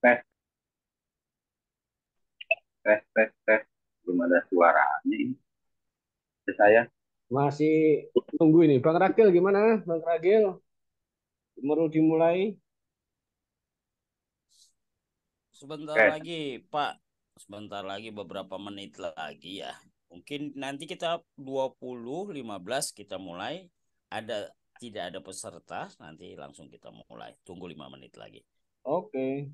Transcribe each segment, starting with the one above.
Tes, tes, tes, tes. Belum ada suaranya ini. Saya. Masih nunggu ini. Bang Ragil gimana? Bang Ragil, baru dimulai. Sebentar Oke, lagi, Pak. Sebentar lagi, beberapa menit lagi ya. Mungkin nanti kita 20.15 kita mulai. Ada tidak ada peserta, nanti langsung kita mulai. Tunggu 5 menit lagi. Oke.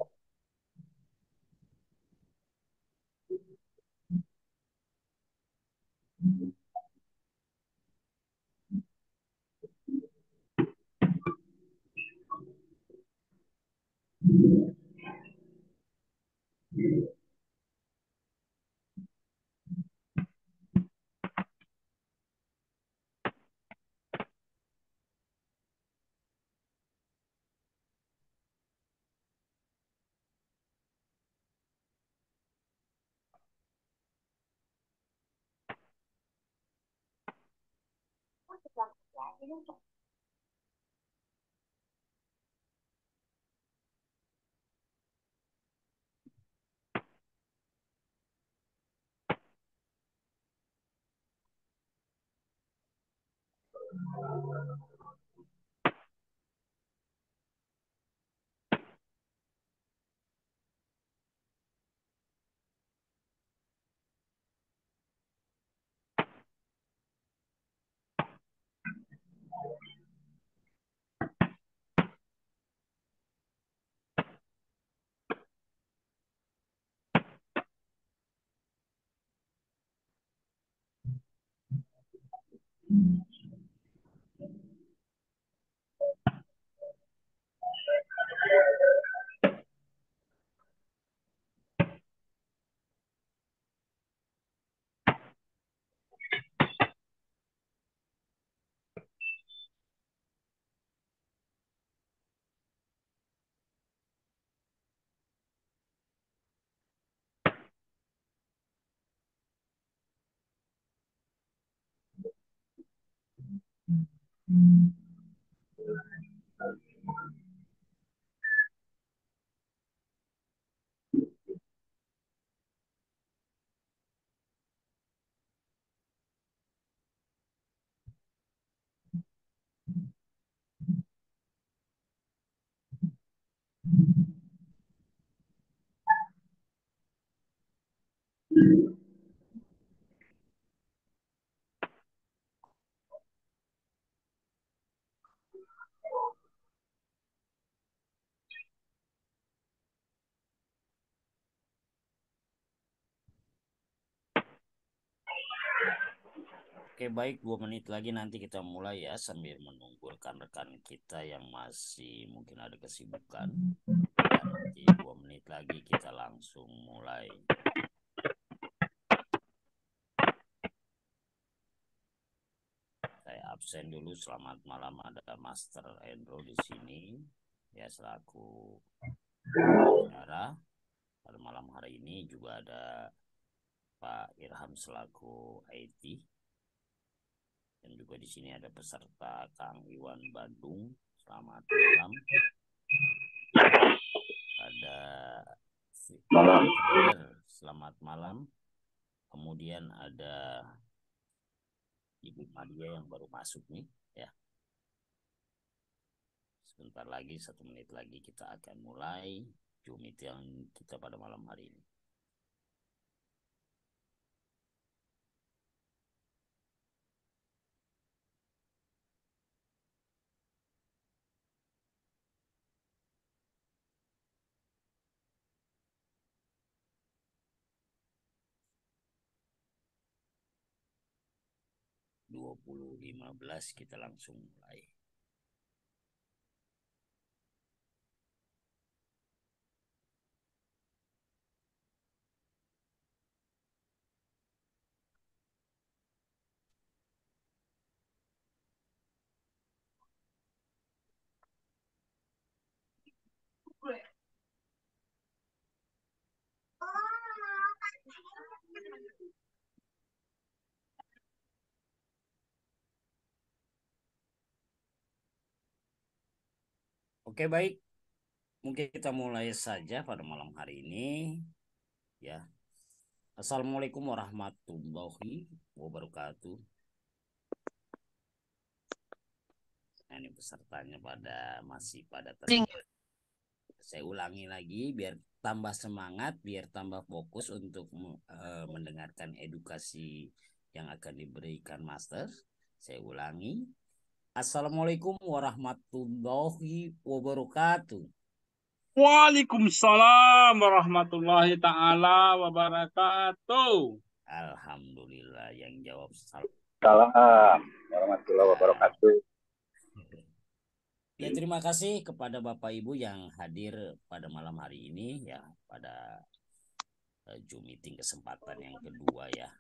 Oke, baik, 2 menit lagi nanti kita mulai ya, sambil menunggu rekan-rekan kita yang masih mungkin ada kesibukan. Ya, nanti 2 menit lagi kita langsung mulai. Saya absen dulu. Selamat malam, ada Master Endro di sini ya selaku bicara. Pada malam hari ini juga ada Pak Irham selaku IT. Dan juga di sini ada peserta Kang Iwan Bandung. Selamat malam. Ada Malam. trader, selamat malam. Kemudian ada Ibu Madia yang baru masuk nih ya. Sebentar lagi, 1 menit lagi kita akan mulai Zoom meeting kita pada malam hari ini. Dua 2015 kita langsung mulai. Oke, baik. Mungkin kita mulai saja pada malam hari ini ya. Assalamualaikum warahmatullahi wabarakatuh. Nah, ini pesertanya masih pada saya ulangi lagi biar tambah semangat, biar tambah fokus untuk mendengarkan edukasi yang akan diberikan Master. Saya ulangi. Assalamualaikum warahmatullahi wabarakatuh. Waalaikumsalam warahmatullahi ta'ala wabarakatuh. Alhamdulillah, yang jawab salam. Salam warahmatullahi wabarakatuh. Ya, terima kasih kepada Bapak Ibu yang hadir pada malam hari ini ya, pada Zoom meeting kesempatan yang kedua ya.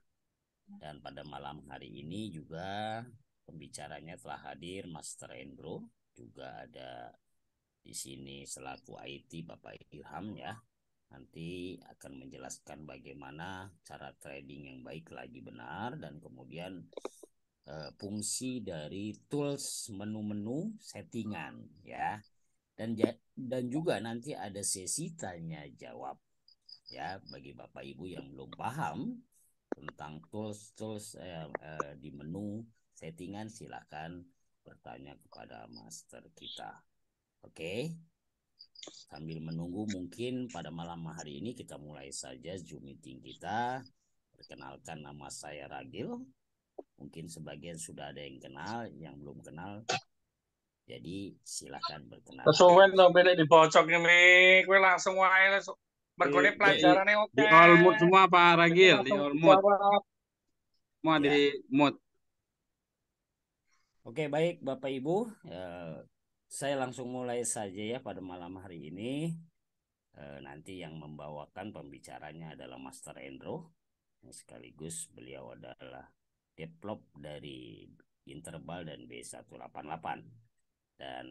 Dan pada malam hari ini juga pembicaranya telah hadir Master Endro, juga ada di sini selaku IT Bapak Irham ya. Nanti akan menjelaskan bagaimana cara trading yang baik lagi benar, dan kemudian fungsi dari tools menu-menu settingan ya. Dan juga nanti ada sesi tanya jawab ya bagi Bapak Ibu yang belum paham tentang tools di menu settingan, silakan bertanya kepada master kita. Oke. Sambil menunggu, mungkin pada malam hari ini kita mulai saja Zoom meeting kita. Perkenalkan, nama saya Ragil. Mungkin sebagian sudah ada yang kenal, yang belum kenal. Jadi silakan berkenalan. Kesuwen dong beli dibocok ini, gue langsung wae bergone pelajarannya oke. Di all mood semua Pak Ragil, di all mood. Semua Ya. di mood. Oke, baik Bapak Ibu, saya langsung mulai saja ya pada malam hari ini. Nanti yang membawakan pembicaranya adalah Master Endro, sekaligus beliau adalah develop dari Interbal dan B188. Dan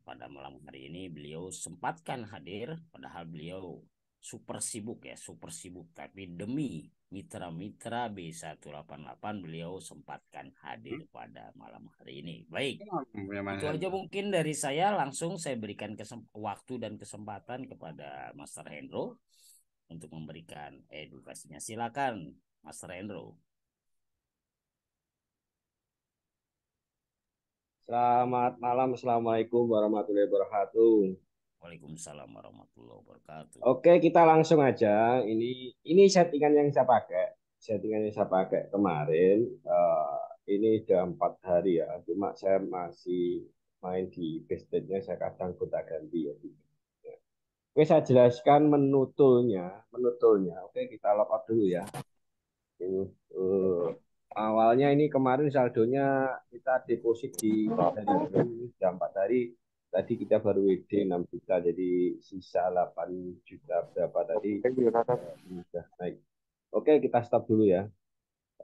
pada malam hari ini beliau sempatkan hadir, padahal beliau super sibuk ya, super sibuk. Tapi demi mitra-mitra B188 beliau sempatkan hadir pada malam hari ini. Baik, itu aja mungkin dari saya. Langsung saya berikan waktu dan kesempatan kepada Master Hendro untuk memberikan edukasinya. Silakan Master Hendro. Selamat malam, Assalamualaikum warahmatullahi wabarakatuh. Waalaikumsalam warahmatullahi wabarakatuh. Oke, kita langsung aja. Ini settingan yang saya pakai. Settingan yang saya pakai kemarin. Ini udah 4 hari ya. Cuma saya masih main di base state-nya. Saya kadang gonta-ganti ya. Oke, saya jelaskan menu tool-nya. Oke, kita logout dulu ya. Ini, awalnya ini kemarin saldonya kita deposit di jam 4 hari. Tadi kita baru WD 6 juta, jadi sisa 8 juta berapa tadi sudah naik. Oke, kita stop dulu ya.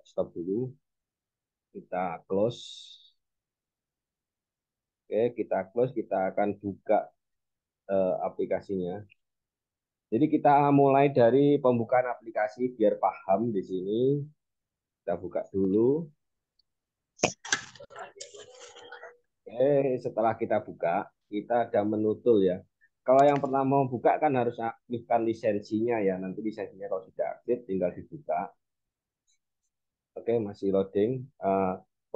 Stop dulu. Kita close. Oke, kita close, kita akan buka aplikasinya. Jadi kita mulai dari pembukaan aplikasi biar paham di sini. Kita buka dulu. Oke, setelah kita buka, kita ada menu tool ya. Kalau yang pertama mau buka kan harus aktifkan lisensinya ya. Nanti lisensinya kalau sudah aktif tinggal dibuka. Oke, masih loading.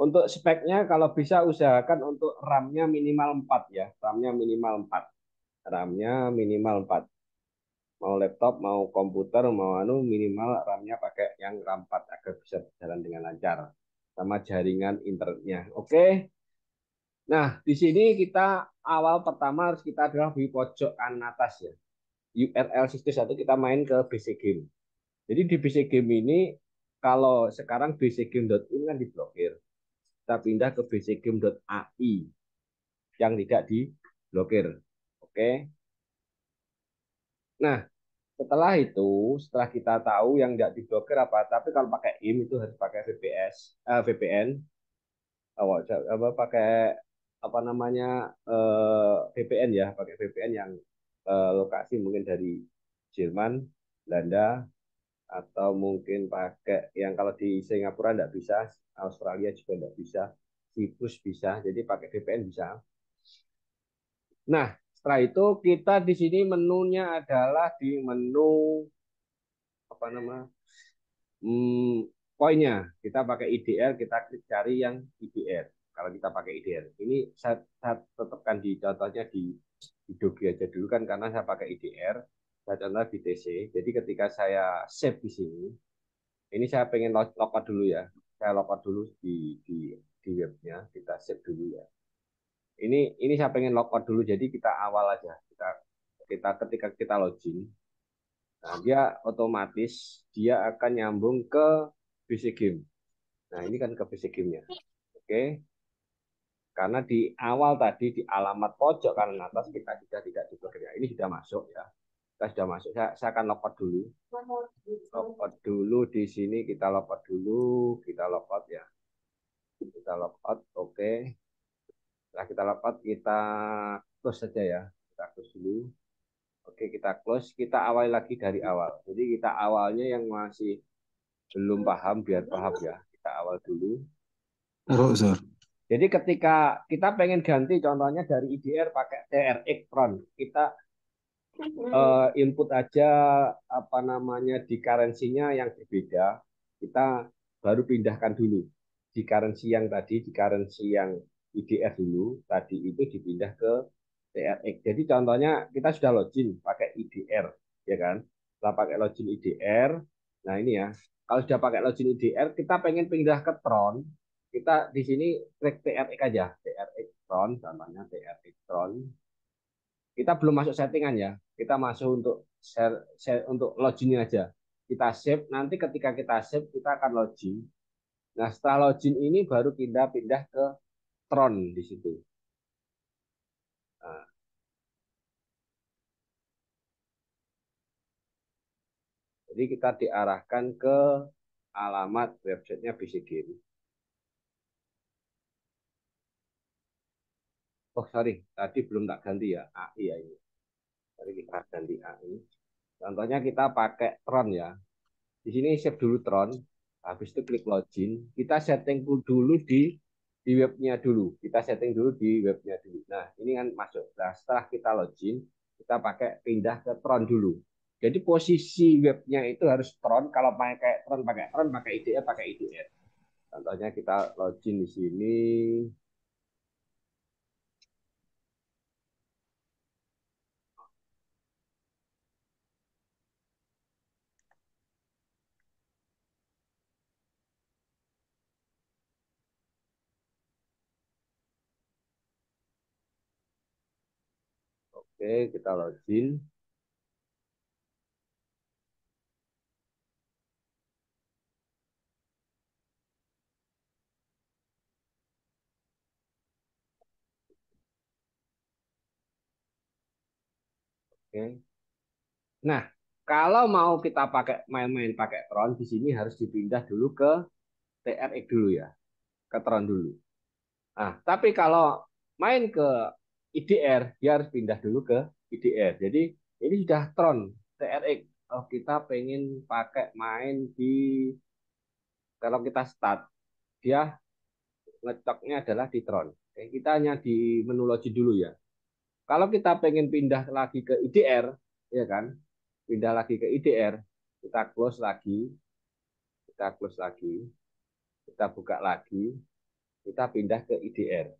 Untuk speknya kalau bisa usahakan untuk RAM-nya minimal 4 ya. RAM-nya minimal 4. RAM-nya minimal 4. Mau laptop, mau komputer, mau minimal RAM-nya pakai yang RAM 4 agar bisa berjalan dengan lancar. Sama jaringan internetnya. Oke. Nah, di sini kita awal pertama harus kita adalah di pojok kanan atas ya. URL situs 1 kita main ke BC Game. Jadi di BC Game ini kalau sekarang bcgame.in kan diblokir. Kita pindah ke bcgame.ai yang tidak diblokir. Oke. Nah, setelah kita tahu yang tidak diblokir apa, tapi kalau pakai IM itu harus pakai VPN, pakai apa namanya VPN ya, pakai VPN yang lokasi mungkin dari Jerman, Belanda, atau mungkin pakai yang kalau di Singapura tidak bisa, Australia juga tidak bisa, Siprus bisa, jadi pakai VPN bisa. Nah, setelah itu kita di sini menunya adalah di menu apa nama poinnya. Kita pakai IDR, kita klik cari yang IDR. Kalau kita pakai IDR, ini saya tetapkan di contohnya di Dogi aja dulu kan karena saya pakai IDR. Saya contoh di TC. Jadi ketika saya save di sini, ini saya pengen logout dulu ya. Saya logout dulu di webnya. Kita save dulu ya. Ini saya pengen logout dulu. Jadi kita awal aja. Kita ketika kita login, nah, dia otomatis dia akan nyambung ke PC Game. Nah, ini kan ke PC Game-nya. Oke. Karena di awal tadi di alamat pojok kanan atas kita sudah tidak diblokir. Ini sudah masuk ya. Kita sudah masuk. Saya akan logout dulu. Logout dulu di sini kita logout dulu, kita logout ya. Kita logout, oke. Setelah kita logout kita close saja ya. Kita close dulu. Oke, kita close, kita awali lagi dari awal. Jadi kita awalnya yang masih belum paham biar paham ya. Kita awal dulu. Taruh, Sir. Jadi ketika kita pengen ganti contohnya dari IDR pakai TRX Tron, kita input aja apa namanya di currency-nya yang berbeda, kita baru pindahkan dulu di currency yang tadi, di currency yang IDR dulu, tadi itu dipindah ke TRX. Jadi contohnya kita sudah login pakai IDR, ya kan? Setelah pakai login IDR, nah ini ya, kalau sudah pakai login IDR, kita pengen pindah ke Tron, kita di sini klik TRX aja, TRX Tron, contohnya TRX Tron. Kita belum masuk settingan ya, kita masuk untuk share untuk login aja. Kita save, nanti ketika kita save kita akan login. Nah setelah login ini baru pindah-pindah ke Tron di situ. Nah, jadi kita diarahkan ke alamat websitenya BC Game. Oh sorry, tadi belum tak ganti ya, AI ya ini. Tadi kita ganti AI. Contohnya kita pakai Tron ya. Di sini save dulu Tron, habis itu klik login. Kita setting dulu di webnya dulu. Kita setting dulu di webnya dulu. Nah, ini kan masuk. Nah, setelah kita login, kita pakai pindah ke Tron dulu. Jadi posisi webnya itu harus Tron. Kalau pakai Tron, pakai IDR, pakai IDR. Contohnya kita login di sini. Oke, kita login. Oke. Nah, kalau mau kita pakai main-main pakai Tron, di sini harus dipindah dulu ke TRX dulu ya, ke Tron dulu. Nah, tapi kalau main ke IDR, dia harus pindah dulu ke IDR. Jadi ini sudah Tron TRX. Oh, kita pengen pakai main di, kalau kita start, dia ngecoknya adalah di Tron. Oke, kita hanya di menu login dulu ya. Kalau kita pengen pindah lagi ke IDR, ya kan? Pindah lagi ke IDR, kita close lagi, kita buka lagi, kita pindah ke IDR.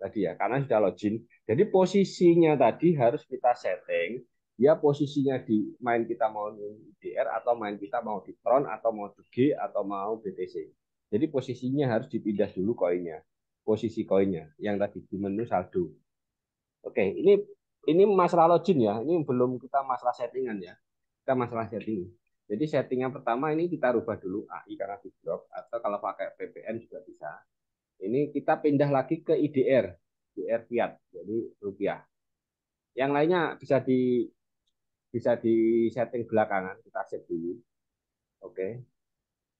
Tadi ya, karena sudah login. Jadi posisinya tadi harus kita setting, ya posisinya di main kita mau di IDR atau main kita mau di Tron atau mau di G atau mau BTC. Jadi posisinya harus dipindah dulu koinnya, posisi koinnya yang tadi di menu saldo. Oke, ini masalah login ya. Ini belum kita masalah settingan ya. Kita masalah setting. Jadi settingan pertama ini kita rubah dulu AI karena di drop, atau kalau pakai VPN juga bisa. Ini kita pindah lagi ke IDR, IDR fiat, jadi rupiah. Yang lainnya bisa di setting belakangan. Kita save dulu. Oke,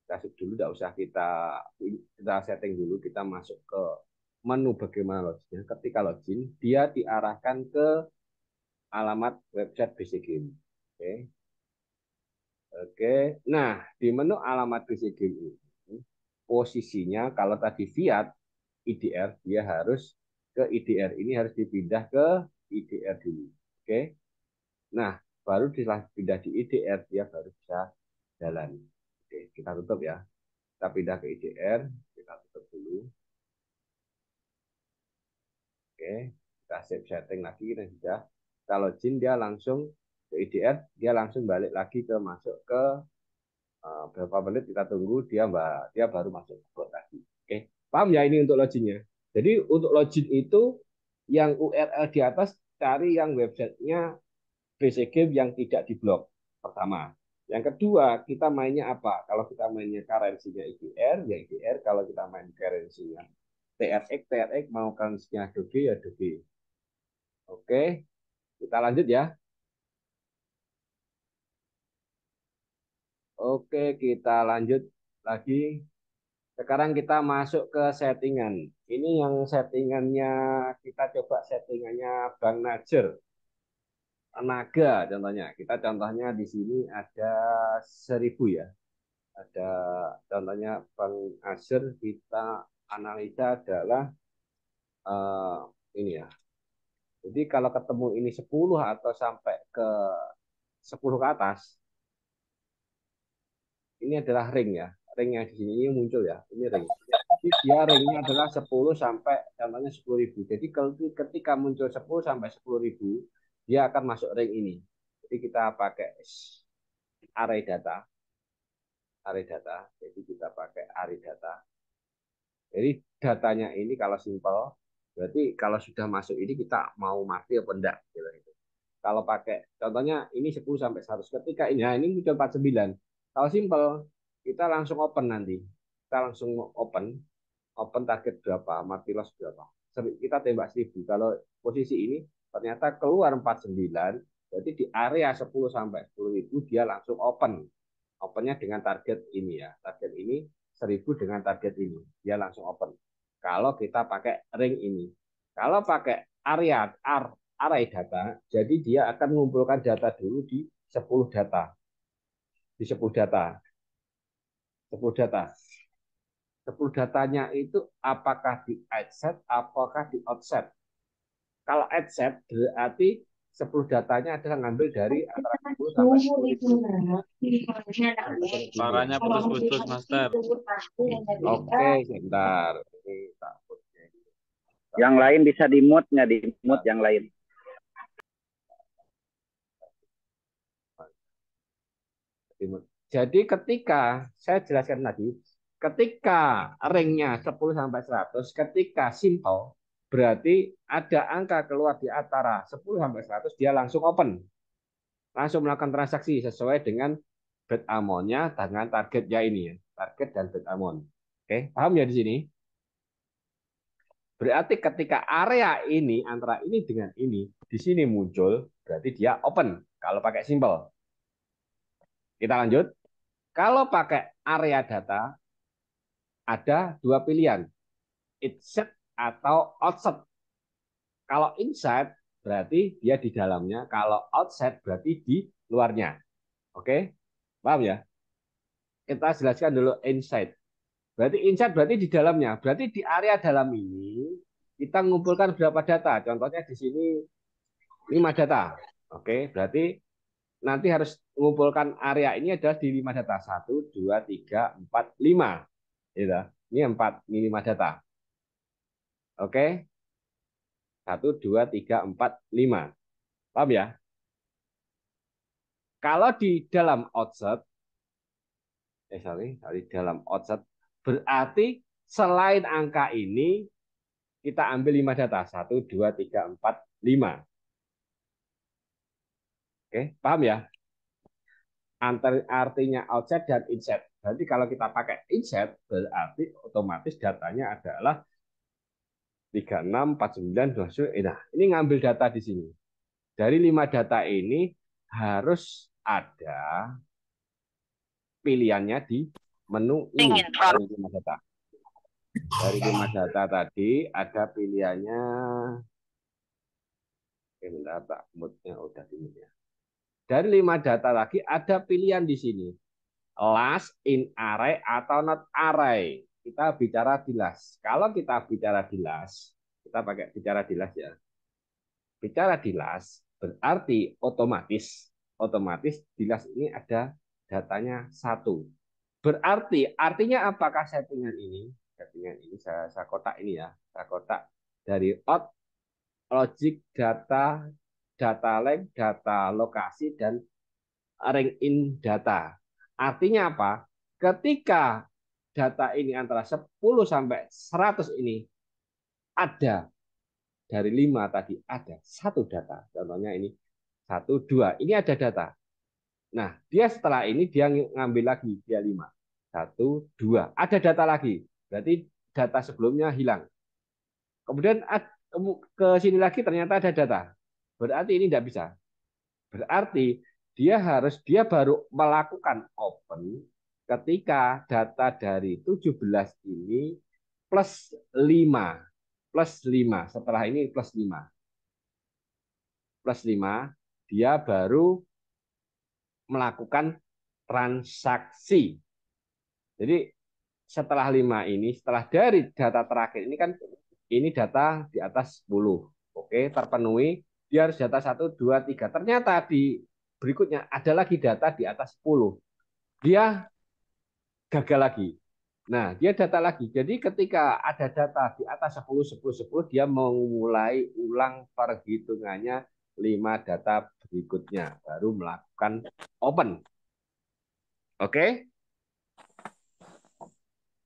kita save dulu. Tidak usah kita setting dulu. Kita masuk ke menu bagaimana loginnya. Ketika login, dia diarahkan ke alamat website BC Game. Oke. Oke. Nah, di menu alamat BC Game ini posisinya kalau tadi Fiat IDR, dia harus ke IDR. Ini harus dipindah ke IDR dulu. Oke. Nah, baru setelah pindah di IDR dia baru bisa jalan. Oke, kita tutup ya. Kita pindah ke IDR, kita tutup dulu. Oke, kita save setting lagi dan sudah. Kita login, dia langsung ke IDR, dia langsung balik lagi ke masuk ke berapa menit kita tunggu dia baru masuk ke bot lagi. Oke, paham ya ini untuk loginnya. Jadi untuk login itu yang URL di atas cari yang websitenya BC Game yang tidak diblok pertama. Yang kedua, kita mainnya apa? Kalau kita mainnya currency-nya IDR, ya IDR. Kalau kita main currency-nya TRX mau currency-nya Doge, ya Doge. Oke, kita lanjut ya. Oke, kita lanjut lagi. Sekarang kita masuk ke settingan. Ini yang settingannya, kita coba settingannya Bang Najer. Naga contohnya. Kita contohnya di sini ada 1000 ya. Ada contohnya Bang Najer, kita analisa adalah uh, ini ya. Jadi kalau ketemu ini 10 atau sampai ke 10 ke atas, ini adalah ring ya. Ring yang di sini ini muncul ya. Ini ring. Jadi dia ringnya adalah 10 sampai contohnya 10.000. Jadi ketika muncul 10 sampai 10.000, dia akan masuk ring ini. Jadi kita pakai array data. Array data. Jadi kita pakai array data. Jadi datanya ini kalau simpel, berarti kalau sudah masuk ini kita mau mati apa enggak. Gitu. Kalau pakai, contohnya ini 10 sampai 100. Ketika ini, nah ini muncul 49. Kalau simpel, kita langsung open nanti. Kita langsung open target berapa, mati loss berapa. Kita tembak 1000. Kalau posisi ini ternyata keluar 49, berarti di area 10 sampai 10.000 dia langsung open. Opennya dengan target ini ya. Target ini 1000 dengan target ini. Dia langsung open. Kalau kita pakai ring ini. Kalau pakai array data, jadi dia akan mengumpulkan data dulu di 10 data. Di 10 data. 10 data. 10 datanya itu apakah di adset, apakah di outset. Kalau adset berarti 10 datanya adalah ngambil dari antara 10 sampai 10.000. Suaranya putus-putus, Master. Oke, sebentar. Ini takutnya. Yang lain bisa di-mute, nggak di-mute yang lain. Jadi ketika saya jelaskan tadi, ketika ringnya 10 sampai 100, ketika simple, berarti ada angka keluar di antara 10 sampai 100, dia langsung open. Langsung melakukan transaksi sesuai dengan bet amount-nya dengan targetnya ini ya. Target dan bet amount. Oke, paham ya di sini? Berarti ketika area ini antara ini dengan ini di sini muncul, berarti dia open kalau pakai simple. Kita lanjut. Kalau pakai area data ada dua pilihan. It set atau outside. Kalau inside berarti dia di dalamnya, kalau outside berarti di luarnya. Oke, paham ya? Kita jelaskan dulu inside. Berarti inside berarti di dalamnya. Berarti di area dalam ini kita mengumpulkan berapa data? Contohnya di sini 5 data. Oke, berarti nanti harus mengumpulkan area ini adalah di 5 data. 1, 2, 3, 4, 5. Ini 4, ini 5 data. Oke, 1, 2, 3, 4, 5. Paham ya? Kalau di dalam outset, dalam outset, berarti selain angka ini, kita ambil 5 data. 1, 2, 3, 4, 5. Oke, paham ya? Artinya outside dan inside. Berarti kalau kita pakai inside, berarti otomatis datanya adalah 36, 49, 20. Nah, ini ngambil data di sini. Dari 5 data ini harus ada pilihannya di menu ini. Dari 5 data. Dari 5 data tadi ada pilihannya. Oke, bentar, Pak. Moodnya udah di ya. Dari 5 data lagi ada pilihan di sini. Last, in array, atau not array. Kita bicara di last. Kalau kita bicara di last, kita pakai bicara di last ya. Bicara di last berarti otomatis di last ini ada datanya 1. Berarti artinya apakah settingan ini? Settingan ini saya kotak ini ya. Saya kotak dari out, logic, data, data length, data lokasi, dan rank in data. Artinya apa? Ketika data ini antara 10 sampai 100 ini ada dari 5 tadi ada 1 data. Contohnya ini 1, 2. Ini ada data. Nah, dia setelah ini dia ngambil lagi dia 5. 1, 2. Ada data lagi. Berarti data sebelumnya hilang. Kemudian ke sini lagi ternyata ada data. Berarti ini tidak bisa. Berarti dia baru melakukan open ketika data dari 17 ini plus 5. Plus 5. Setelah ini plus 5. Plus 5, dia baru melakukan transaksi. Jadi setelah 5 ini, setelah dari data terakhir ini kan ini data di atas 10. Oke, terpenuhi. Dia harus data 1, 2, 3. Ternyata di berikutnya ada lagi data di atas 10. Dia gagal lagi. Nah, dia data lagi. Jadi ketika ada data di atas 10, 10, 10, dia memulai ulang perhitungannya 5 data berikutnya. Baru melakukan open. Oke?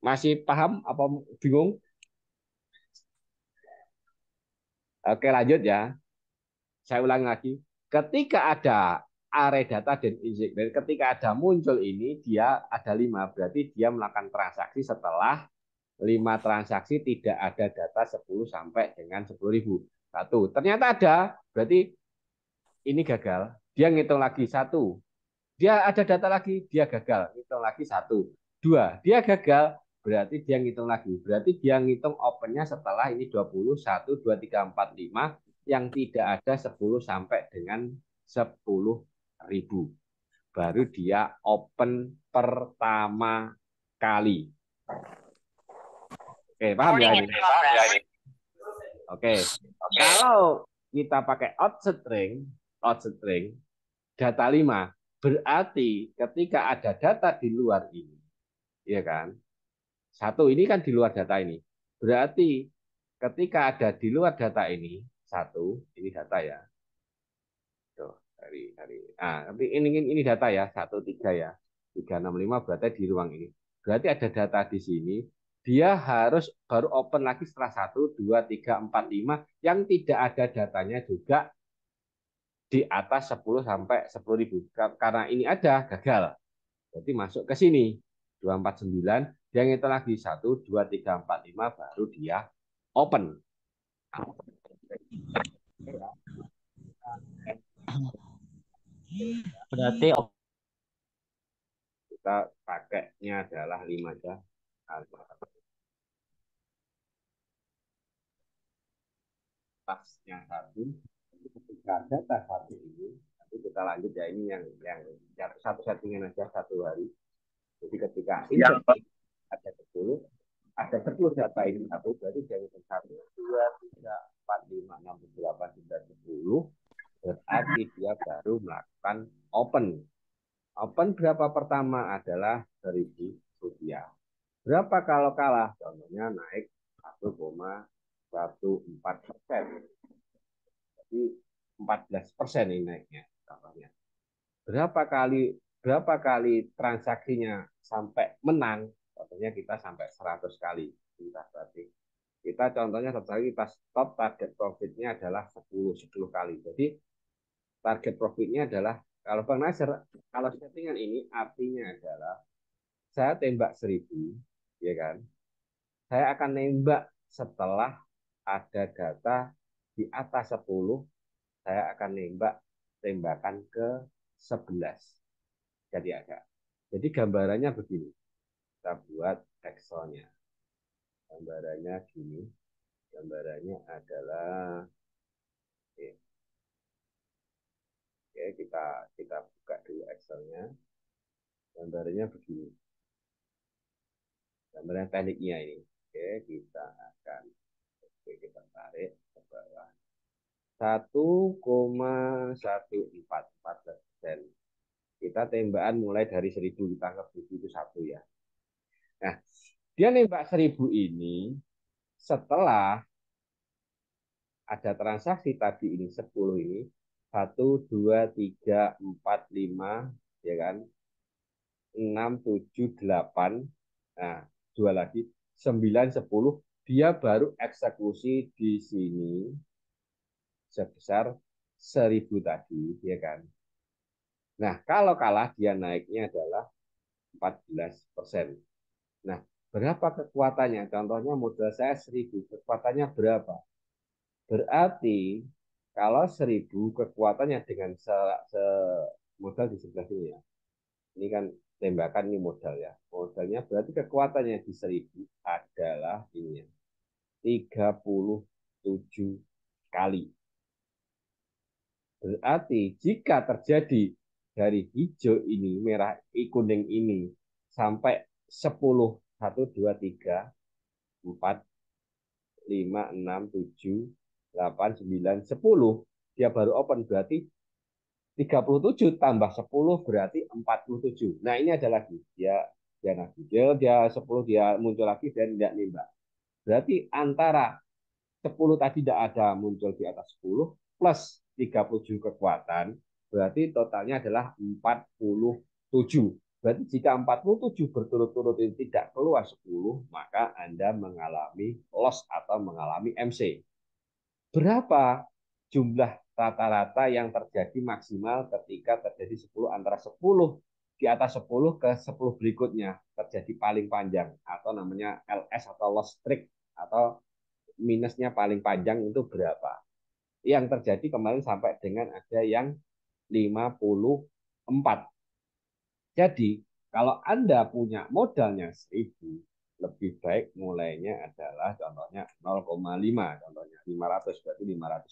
Masih paham apa bingung? Oke, lanjut ya. Saya ulangi lagi. Ketika ada array data dan inject, dan ketika ada muncul ini, dia ada 5. Berarti dia melakukan transaksi setelah 5 transaksi tidak ada data 10 sampai dengan 10.000. 1. Ternyata ada, berarti ini gagal. Dia ngitung lagi 1. Dia ada data lagi, dia gagal. Ngitung lagi 1. 2. Dia gagal, berarti dia ngitung lagi. Berarti dia ngitung opennya setelah ini 20, 1, 2, 3, 4, 5 yang tidak ada 10 sampai dengan 10.000. Baru dia open pertama kali. Oke, paham ya ini? Oke. Kalau kita pakai outset string data 5, berarti ketika ada data di luar ini, ya kan? 1 ini kan di luar data ini. Berarti ketika ada di luar data ini, 1 ini data ya. Tuh, nanti ini data ya, 1, 3 ya. 3, 6, 5 berarti di ruang ini. Berarti ada data di sini. Dia harus baru open lagi setelah 1, 2, 3, 4, 5 yang tidak ada datanya juga di atas 10 sampai 10.000. Karena ini ada, gagal. Berarti masuk ke sini. 249, dia ngitung lagi 1, 2, 3, 4, 5 baru dia open. Berarti Kita pakainya adalah 5 aja. tasnya satu. Ketika data satu ini, nanti kita lanjut ya, ini yang satu settingan aja satu hari. Jadi ketika insert ada 10, ada 10 data ini satu, berarti dari 1, 2, 3, 4, 5, 6, 7, 8, 9, 10, berarti dia baru melakukan open. Open berapa pertama adalah Rp1.000. Berapa kalau kalah? Contohnya naik 1,14%. Jadi 14% ini naiknya contohnya. Berapa kali transaksinya sampai menang? Contohnya kita sampai 100 kali. Kita contohnya satu kali kita stop, target profitnya adalah 10 kali. Jadi target profitnya adalah, kalau Bang Nasir, kalau settingan ini artinya adalah saya tembak 1.000, ya kan? Saya akan nembak setelah ada data di atas 10, saya akan nembak tembakan ke 11. Jadi gambarannya begini. Kita buat Excelnya. Gambarannya gini. Gambarannya adalah oke, kita buka dulu Excelnya. Gambarannya begini. Gambaran tekniknya ini. Oke, kita tarik ke bawah. 1,14%. Kita tembakan mulai dari 1.000, kita anggap 1.000 itu satu ya. Nah, dia nembak 1.000 ini setelah ada transaksi tadi ini 10 ini 1, 2, 3, 4, 5, ya kan, 6, 7, 8. Nah, dua lagi 9, 10. Dia baru eksekusi di sini sebesar 1.000 tadi, ya kan. Nah, kalau kalah dia naiknya adalah 14%. Nah, berapa kekuatannya? Contohnya modal saya 1.000, kekuatannya berapa? Berarti kalau 1.000 kekuatannya dengan modal di sebelah sini ya. Ini kan tembakan ini modal ya. Modalnya berarti kekuatannya di 1.000 adalah ini ya, 37 kali. Berarti jika terjadi dari hijau ini, merah, kuning ini sampai 10, 1, 2, 3, 4, 5, 6, 7, 8, 9, 10, dia baru open, berarti 37 tambah 10 berarti 47. Nah, ini ada lagi. Dia 10, dia muncul lagi dan tidak nembak. Berarti antara 10 tadi tidak ada muncul di atas 10 plus 37 kekuatan, berarti totalnya adalah 47. Berarti jika 47 berturut-turut ini tidak keluar 10, maka Anda mengalami loss atau mengalami MC. Berapa jumlah rata-rata yang terjadi maksimal ketika terjadi 10, antara 10 di atas 10 ke 10 berikutnya terjadi paling panjang atau namanya LS atau loss streak atau minusnya paling panjang itu berapa? Yang terjadi kemarin sampai dengan ada yang 54. Jadi, kalau Anda punya modalnya 1.000, lebih baik mulainya adalah contohnya 0,5, contohnya 500, berarti Rp500.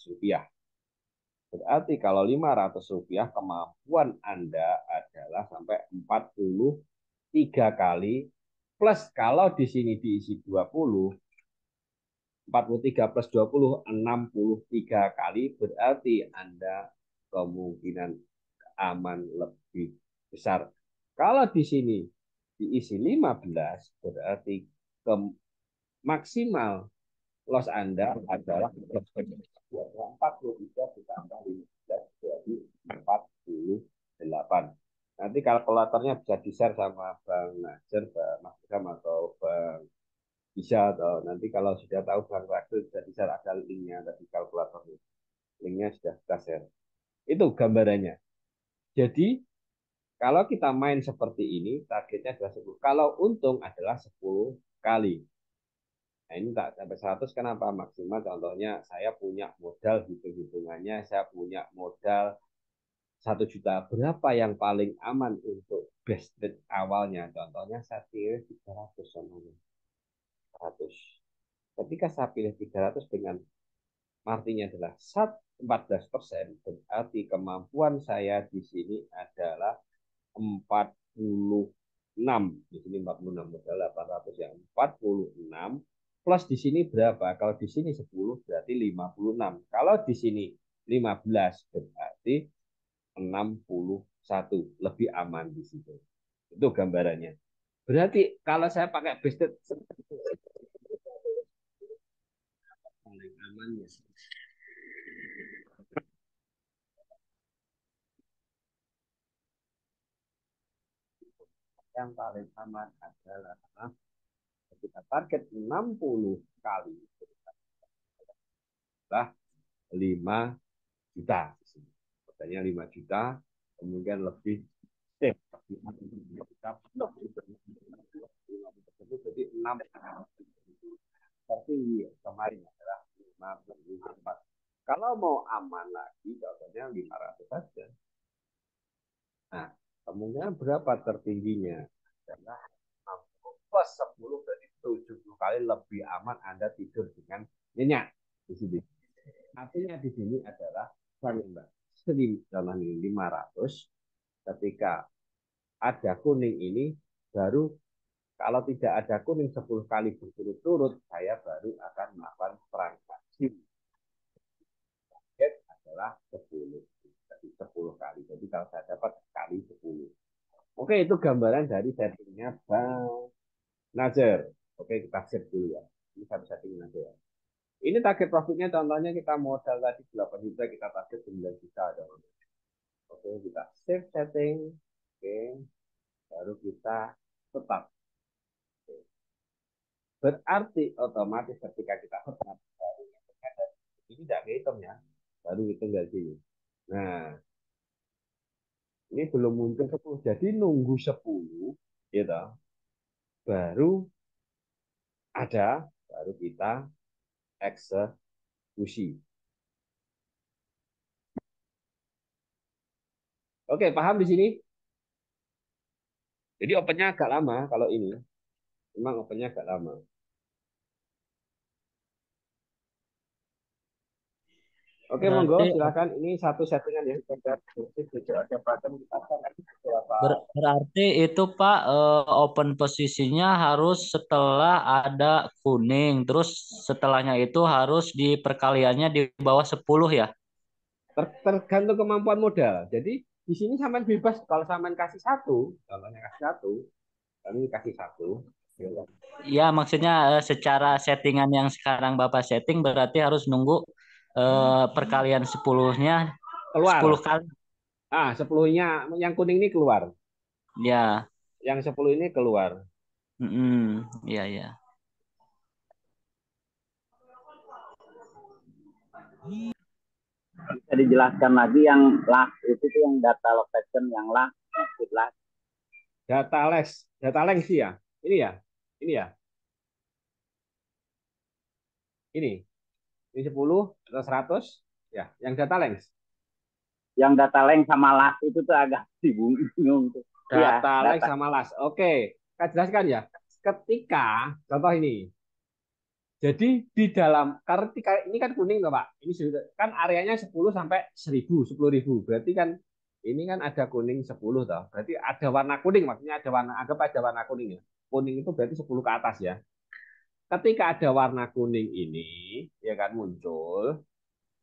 Berarti kalau Rp500 kemampuan Anda adalah sampai 43 kali, plus kalau di sini diisi 20, 43 plus 20, 63 kali, berarti Anda kemungkinan aman lebih besar. Kalau di sini diisi 15, berarti maksimal loss Anda adalah 43 ditambah 15 jadi 48. Nanti kalkulatornya bisa di-share sama Bang Najer, Mas Ilham atau Bang bisa, atau nanti kalau sudah tahu Bang Ragil bisa di-share, ada linknya tadi kalkulatornya. Linknya sudah kita share. Itu gambarannya. Jadi kalau kita main seperti ini, targetnya adalah 10. Kalau untung adalah 10 kali. Nah, ini tak sampai 100, kenapa? Maksimal contohnya saya punya modal, hitung-hitungannya saya punya modal 1 juta. Berapa yang paling aman untuk best bet awalnya? Contohnya saya pilih 300 contohnya. 100. Ketika saya pilih 300 dengan artinya adalah 14%, berarti kemampuan saya di sini adalah 46. Di sini 46 modal 800 yang 46 plus di sini berapa? Kalau di sini 10 berarti 56. Kalau di sini 15 berarti 61. Lebih aman di situ. Itu gambarannya. Berarti kalau saya pakai base paling amannya yang paling aman adalah kita target 60 kali adalah 5 juta. Katanya 5 juta, kemudian lebih jadi 6 seperti kemarin adalah 54. Kalau mau aman lagi, contohnya 500 saja. Nah, kemungkinan berapa tertingginya? Adalah 60 plus 10 berarti 70 kali lebih aman Anda tidur dengan nyenyak di sini. Artinya di sini adalah Mbak, contohnya 500 ketika ada kuning ini baru kalau tidak ada kuning 10 kali berturut-turut saya baru akan melakukan transaksi. Target adalah 10. Jadi 10 kali. Jadi kalau saya dapat kali 10. Oke, itu gambaran dari settingnya Bang Nazar. Oke, kita save dulu ya. Ini satu setting aja ya. Ini target profitnya contohnya kita modal tadi 8 juta, kita target 9 juta. Oke, kita save setting. Oke, baru kita tetap. Berarti otomatis ketika kita tetap, ini tidak kehitung ya, baru hitung dari sini. Nah, ini belum muncul 10, jadi nunggu 10, gitu, baru ada, baru kita eksekusi. Oke, paham di sini? Jadi opennya agak lama kalau ini. Memang opennya agak lama. Oke, monggo Berarti silakan. Ini satu settingan ya. berarti itu Pak open posisinya harus setelah ada kuning, terus setelahnya itu harus di perkaliannya di bawah 10 ya. Tergantung kemampuan modal. Jadi di sini sampean bebas kalau sampean kasih satu, contohnya kasih satu, kami kasih satu. Ya, maksudnya secara settingan yang sekarang Bapak setting berarti harus nunggu perkalian 10-nya Keluar. 10 kali. Ah, 10-nya yang kuning ini keluar. Ya. Yang 10 ini keluar. Iya, ya. Bisa dijelaskan lagi yang last itu tuh yang data location yang last. Data length sih ya. Ini ya. Ini ya. Ini 10 atau 100 ya, yang data length. Yang data length sama last itu tuh agak bingung tuh. Data length sama last. Oke, saya jelaskan ya. Ketika contoh ini. Jadi di dalam karena ini kan kuning loh, Pak. Ini sudah kan areanya 10 sampai 1000, 10.000. Berarti kan ini kan ada kuning 10 toh. Berarti ada warna kuning, maksudnya ada warna, anggap ada warna kuning ya. Kuning itu berarti 10 ke atas ya. Ketika ada warna kuning ini ya kan muncul,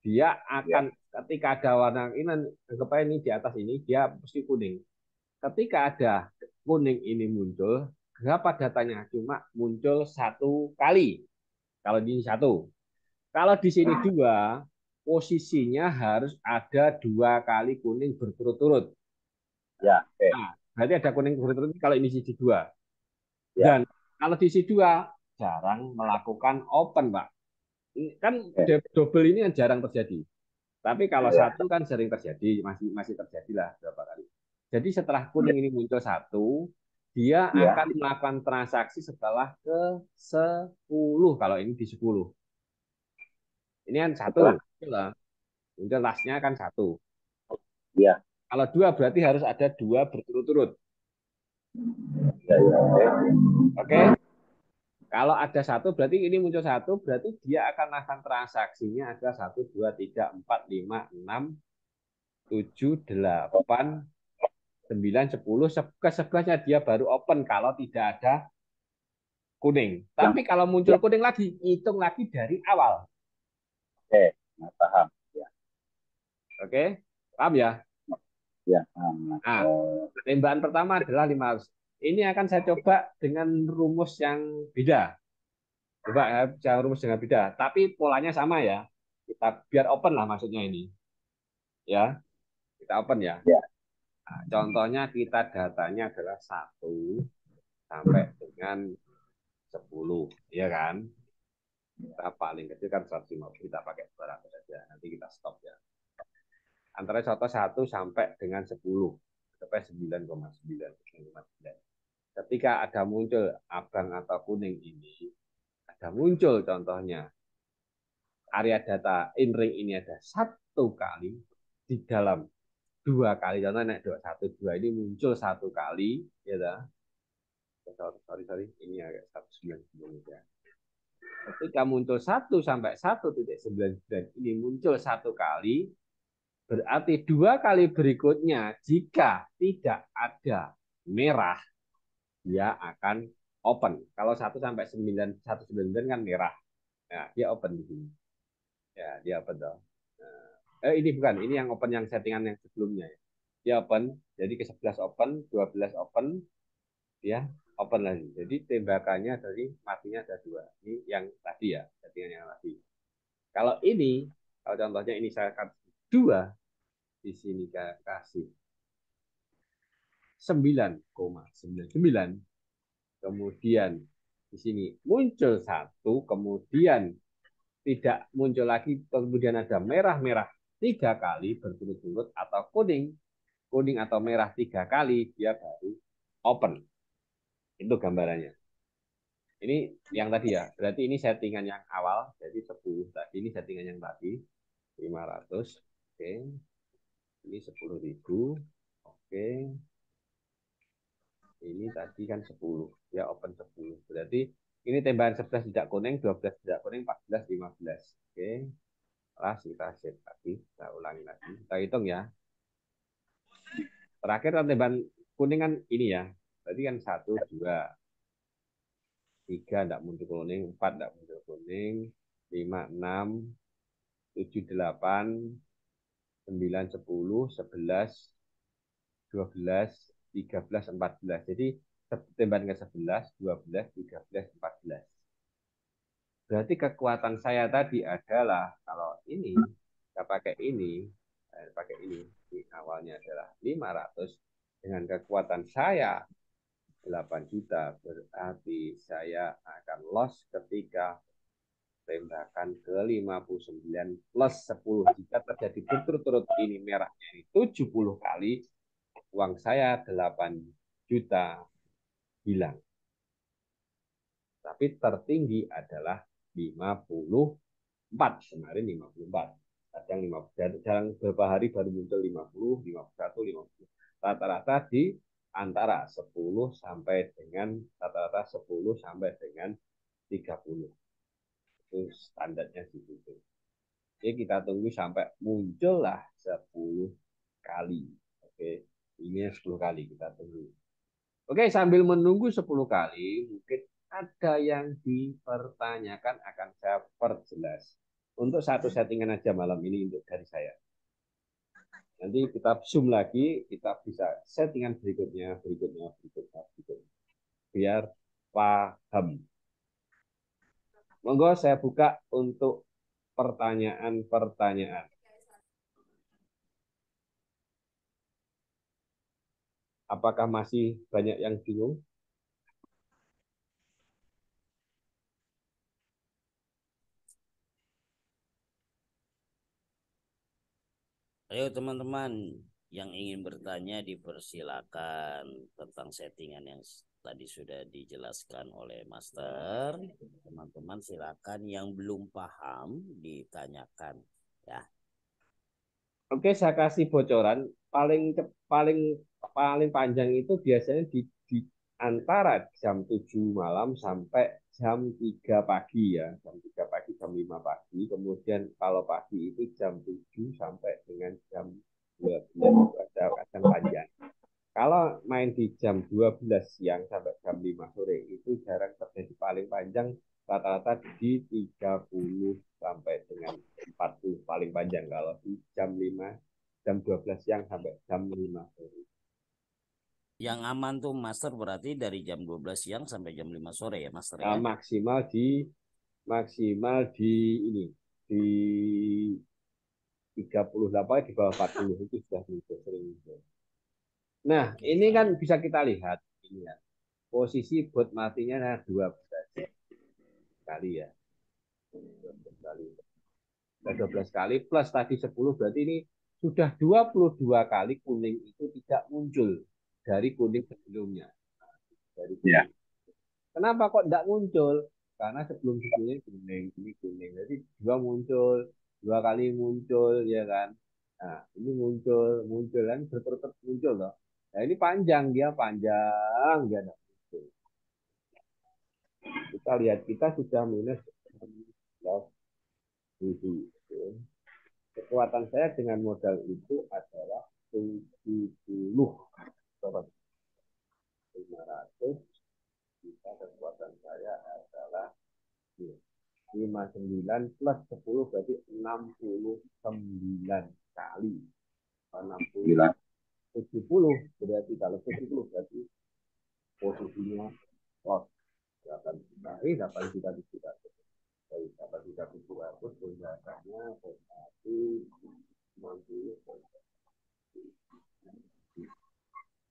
dia akan ketika ada warna ini anggap aja ini di atas ini dia mesti kuning. Ketika ada kuning ini muncul, berapa datanya? Cuma muncul satu kali. Kalau di sini satu. Kalau di sini dua, posisinya harus ada 2 kali kuning berturut-turut. Ya, oke. Nah, berarti ada kuning berturut-turut kalau ini sisi 2. Dan kalau di sisi 2, jarang melakukan open, Pak. Kan double ini kan jarang terjadi. Tapi kalau satu kan sering terjadi, masih terjadi lah berapa kali. Jadi setelah kuning ini muncul satu, dia akan melakukan transaksi setelah ke 10. Kalau ini di 10. Ini kan satu. Muncul lastnya kan satu. Iya. Kalau 2 berarti harus ada 2 berturut-turut. Ya, Oke. Kalau ada satu, berarti ini muncul satu, berarti dia akan transaksinya ada 1, 2, 3, 4, 5, 6, 7, 8, 9, 10. Ke-11-nya dia baru open kalau tidak ada kuning. Tapi kalau muncul kuning lagi, hitung lagi dari awal. Oke, nah, paham. Ya, Oke, paham ya? ya, paham. Nah, tembakan pertama adalah 500. Ini akan saya coba dengan rumus yang beda. Coba ya, jangan rumus dengan beda. Tapi polanya sama ya. Kita biar open lah maksudnya ini. Ya, kita open ya. Ya. Nah, contohnya kita datanya adalah 1 sampai dengan 10. Ya kan? Kita paling kecil kan 150. Kita pakai 200 saja. Nanti kita stop ya. Antara contoh 1 sampai dengan 10. Sampai 9,9. Ketika ada muncul abang atau kuning ini, ada muncul contohnya area data in ring ini ada 1 kali di dalam 2 kali, contohnya naik 1, 2 ini muncul 1 kali, ya. Sorry, ini agak 199 ya. Ketika muncul 1 sampai 1.99 ini muncul 1 kali, berarti 2 kali berikutnya jika tidak ada merah, dia akan open. Kalau 1 sampai 199 kan merah. Nah, dia open di sini. Ya, dia open dong. Nah, ini bukan, ini yang open yang settingan yang sebelumnya. Dia open, jadi ke-11 open, 12 open, dia open lagi. Jadi tembakannya dari matinya ada 2. Ini yang tadi ya, settingan yang tadi. Kalau ini, kalau contohnya ini saya kasih 2, di sini saya kasih 9,99, kemudian di sini muncul 1, kemudian tidak muncul lagi, kemudian ada merah-merah 3 kali berturut-turut, atau kuning atau merah 3 kali, dia baru open. Itu gambarannya. Ini yang tadi ya, berarti ini settingan yang awal, jadi 10 tadi, ini settingan yang tadi, 500, oke. Ini 10.000, oke. Ini tadi kan 10, ya open 10. Berarti ini tembakan 11 tidak kuning, 12 tidak kuning, 14, 15. Oke. Lah kita save lagi, kita ulangi lagi. Kita hitung ya. Terakhir kan tembakan kuning kan ini ya. Berarti kan 1, 2, 3 tidak muncul kuning, 4 tidak muncul kuning, 5, 6, 7, 8, 9, 10, 11, 12, 13, 14. Jadi tembakan ke 11, 12, 13, 14. Berarti kekuatan saya tadi adalah kalau ini saya pakai ini di awalnya adalah 500 dengan kekuatan saya 8 juta, berarti saya akan loss ketika tembakan ke 59 plus 10 jika terjadi berturut-turut ini merahnya ini 70 kali, uang saya 8 juta hilang. Tapi tertinggi adalah 54, kemarin 54. Kadang 50, jarang beberapa hari baru muncul 50, 51, 50. Rata-rata di antara 10 sampai dengan rata-rata 10 sampai dengan 30. Itu standarnya di situ. Jadi kita tunggu sampai muncullah 10 kali. Oke, ini 10 kali kita tunggu. Oke, sambil menunggu 10 kali, mungkin ada yang dipertanyakan, akan saya perjelas. Untuk satu settingan aja malam ini untuk dari saya. Nanti kita zoom lagi, kita bisa settingan berikutnya. Biar paham. Monggo saya buka untuk pertanyaan-pertanyaan. Apakah masih banyak yang bingung? Ayo teman-teman yang ingin bertanya dipersilakan tentang settingan yang tadi sudah dijelaskan oleh Master. Teman-teman silakan, yang belum paham ditanyakan ya. Oke, saya kasih bocoran paling paling paling panjang itu biasanya antara jam 7 malam sampai jam 3 pagi ya. Jam 3 pagi, jam 5 pagi. Kemudian kalau pagi itu jam 7 sampai dengan jam 12 itu ada kacang panjang. Kalau main di jam 12 siang sampai jam 5 sore itu jarang terjadi, paling panjang rata-rata di 30 sampai dengan 40 paling panjang kalau di jam 12 siang sampai jam 5 sore. Yang aman tuh Master berarti dari jam 12 siang sampai jam 5 sore ya Master ya. Maksimal di ini di 38 di bawah 40 itu sudah sering. Nah, ini kan bisa kita lihat ini ya. Posisi bot matinya nah 12 kali ya. 12 kali. 12 kali plus tadi 10 berarti ini sudah 22 kali kuning itu tidak muncul dari kuning sebelumnya. Dari kuning. Kenapa kok tidak muncul? Karena sebelum-sebelumnya kuning, ini kuning. Jadi dua kali muncul ya kan. Nah, ini muncul kan berturut-turut muncul loh. Nah, ini panjang dia tidak muncul. Kita lihat kita sudah minus 11.000. Kekuatan saya dengan modal itu adalah 70. 500 kita kekuatan saya adalah 59 plus 10 berarti 69 kali. 60 70 berarti kalau 70 berarti posisinya loss. Dapat kita tunjangannya berarti 60.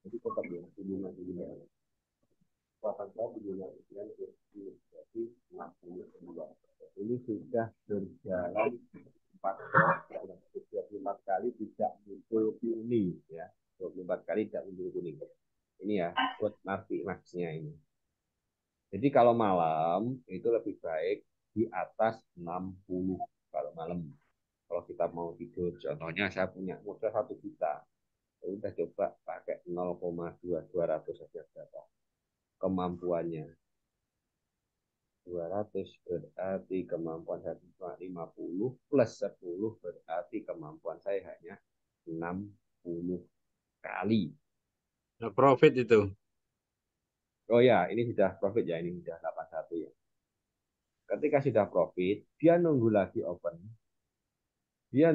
Jadi tetap ya 59. Kekuatan saya 59 berarti 62. Ini sudah berjalan 24 kali tidak muncul kuning ya. 24 kali tidak muncul kuning. Ini ya buat max-nya ini. Jadi kalau malam itu lebih baik di atas 60 kalau malam. Kalau kita mau tidur, contohnya saya punya modal 1 juta. Udah coba pakai 0,200 saja berapa kemampuannya. 200 berarti kemampuan saya cuma 50 plus 10 berarti kemampuan saya hanya 60 kali. Nah, profit itu. Oh ya, ini sudah profit ya, ini sudah 81 ya. Ketika sudah profit, dia nunggu lagi open. 10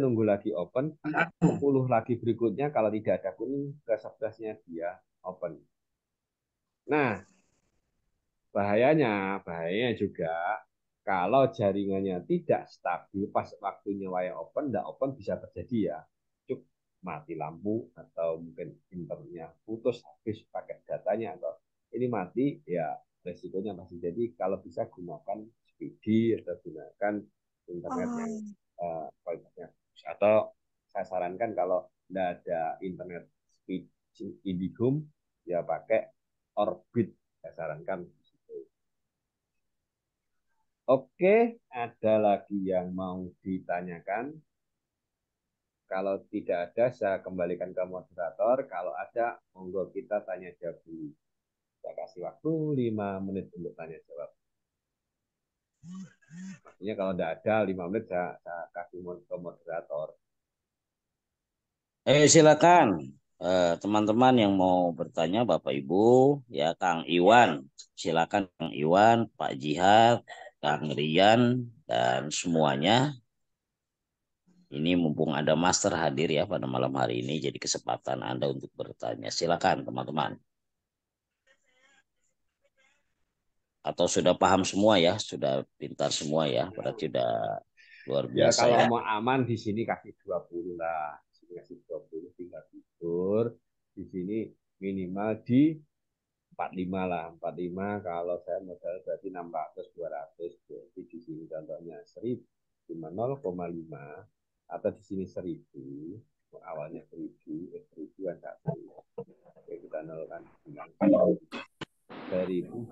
lagi berikutnya kalau tidak ada kuning ke 11-nya dia open. Nah, bahayanya juga kalau jaringannya tidak stabil pas waktunya wayang open, tidak open bisa terjadi ya. Cuk, mati lampu atau mungkin internetnya putus habis pakai datanya atau ini mati ya resikonya masih. Jadi kalau bisa gunakan speedy atau gunakan internet yang kualitasnya atau saya sarankan kalau tidak ada internet speed IndiHome ya pakai Orbit saya sarankan. Oke, ada lagi yang mau ditanyakan? Kalau tidak ada, saya kembalikan ke moderator. Kalau ada, monggo kita tanya jawab dulu. Saya kasih waktu 5 menit untuk tanya jawab. Maksudnya kalau tidak ada 5 menit, saya kasih ke moderator. Silakan teman-teman yang mau bertanya Bapak Ibu, ya Kang Iwan, silakan Kang Iwan, Pak Jihad, Kang Rian dan semuanya. Ini mumpung ada Master hadir ya pada malam hari ini, jadi kesempatan Anda untuk bertanya. Silakan teman-teman. Atau sudah paham semua ya, sudah pintar semua ya, berarti sudah luar Ya biasa kalau ya. mau aman di sini kasih 20 lah. Di sini kasih 20 tinggal tidur. Di sini minimal di 45 lah. 45 kalau saya modal berarti 600 200. Jadi di sini contohnya 1000 cuma 0,5 atau di sini 1000. Awalnya 1000, 1000 satu. Oke, kita nolkan 1000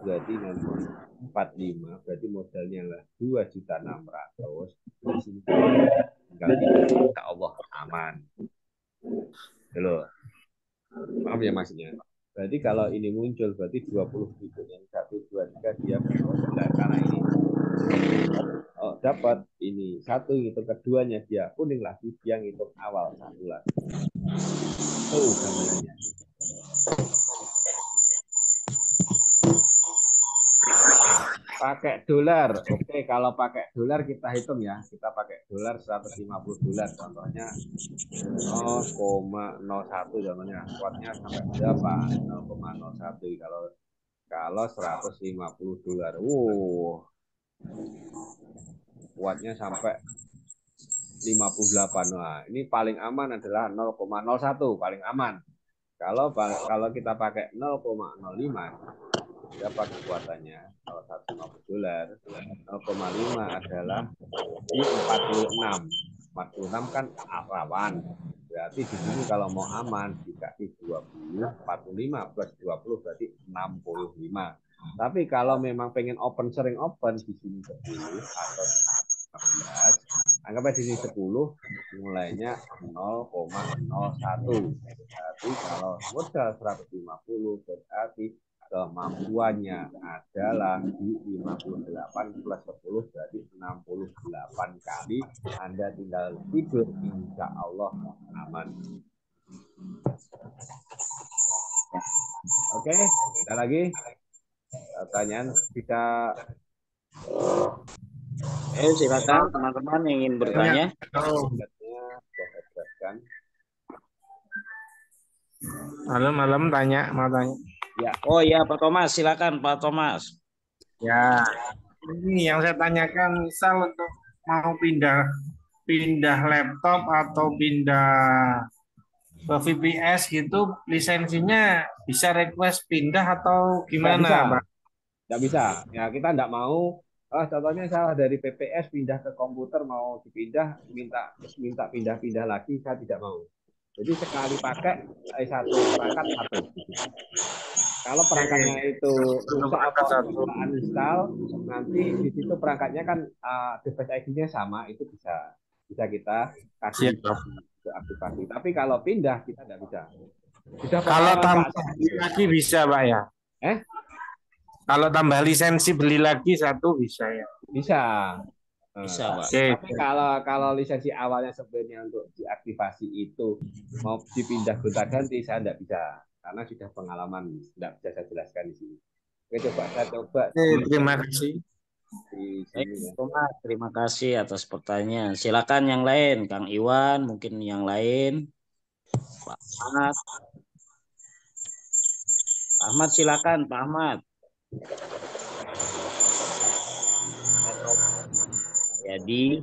berarti nanti 45 berarti modalnya lah 2.600.000. Di sini tinggal tidur, insya Allah aman. Halo. Paham ya maksudnya? Berarti kalau ini muncul berarti 20 berikutnya 1, 2, 3 dia benar karena ini dapat ini 1 ngitung keduanya dia kuning lagi, dia ngitung awal 1 lagi. Tuh gambarannya. Pakai dolar. Oke, kalau pakai dolar kita hitung ya. Kita pakai dolar 150 dolar. Contohnya 0,01 contohnya. Kuatnya sampai berapa? 0,01 kalau 150 dolar. Kuatnya sampai 58. Nah, ini paling aman adalah 0,01 paling aman. Kalau kita pakai 0,05 berapa kekuatannya? Kalau 150 dolar 0,5 adalah di 46. 46 kan rawan. Berarti di sini kalau mau aman dikasih 20, 45 plus 20 berarti 65. Tapi kalau memang pengen sering open di sini 10 atau 15, anggap aja di sini 10, mulainya 0,01. Berarti kalau modal 150 berarti kemampuannya adalah di 58 plus 10 berarti 68 kali. Anda tinggal tidur, insya Allah aman. Oke, ada lagi pertanyaan? Bisa silakan teman-teman yang ingin bertanya. Malam-malam mau tanya. Ya. Oh ya, Pak Thomas, silakan Pak Thomas. Ya, ini yang saya tanyakan, misal untuk mau pindah laptop atau pindah ke VPS gitu, lisensinya bisa request pindah atau gimana, Pak? Nggak bisa. Ya, kita nggak mau. Contohnya saya dari VPS pindah ke komputer mau dipindah, minta pindah-pindah lagi, saya tidak mau. Jadi sekali pakai satu perangkat satu. Kalau perangkatnya itu rusak atau uninstall, nanti di situ perangkatnya kan device ID-nya sama, itu bisa kita kasih aktivasi. Tapi kalau pindah kita tidak bisa. Kalau tambah lagi bisa, Pak ya? Kalau tambah lisensi beli lagi satu bisa ya? Bisa. Bisa, Pak. Tapi kalau lisensi awalnya sebenarnya untuk diaktifasi itu mau dipindah gonta-ganti, saya tidak bisa karena sudah pengalaman, tidak bisa saya jelaskan di sini. Oke, saya coba. Terima kasih. Terima kasih atas pertanyaan. Silakan yang lain, Kang Iwan, mungkin yang lain. Pak Ahmad. Pak Ahmad silakan, Pak Ahmad. Jadi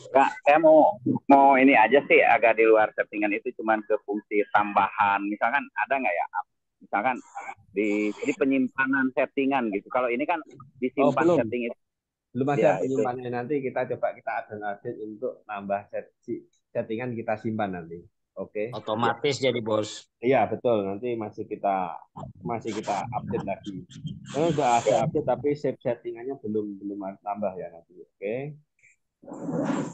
Kak, saya mau ini aja sih agak di luar settingan itu, cuman ke fungsi tambahan. Misalkan ada nggak ya? Misalkan di penyimpanan settingan gitu. Kalau ini kan disimpan setting itu. Belum ada penyimpanannya, nanti kita coba update untuk nambah settingan kita simpan nanti. Oke. Otomatis jadi bos. Iya betul, nanti masih kita update lagi. Sudah ada update tapi settingannya belum tambah ya nanti. Oke.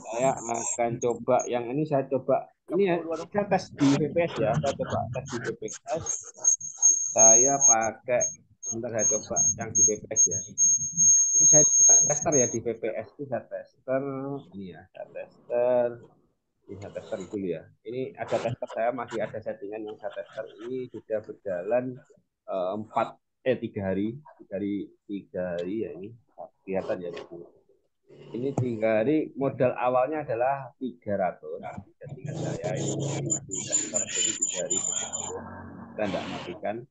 Saya akan coba yang ini, saya tes di VPS ya. Saya coba tes di VPS. Saya pakai, sebentar saya coba yang di VPS ya. Ini saya tester ya di VPS itu, saya tester ini ya, saya tester dulu ya. Ini ada tester, saya masih ada settingan yang saya tester. Ini sudah berjalan 3 hari ya, ini kelihatan ya. Ini 3 hari, modal awalnya adalah 300. Settingan saya ini masih tester, jadi 3 hari kita tidak matikan.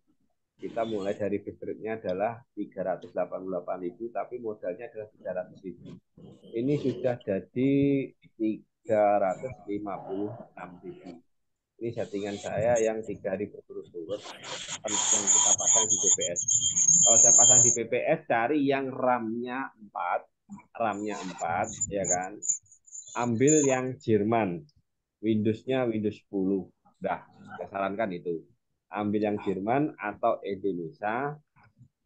Kita mulai dari base rate-nya adalah 388.000, tapi modalnya adalah 300.000. Ini sudah jadi 356.000. Ini settingan saya yang 3 hari berturut-turut yang kita pasang di VPS. Kalau saya pasang di VPS, cari yang RAM-nya 4, ya kan? Ambil yang Jerman, Windows-nya Windows 10. Dah, saya sarankan itu. Ambil yang Jerman atau Indonesia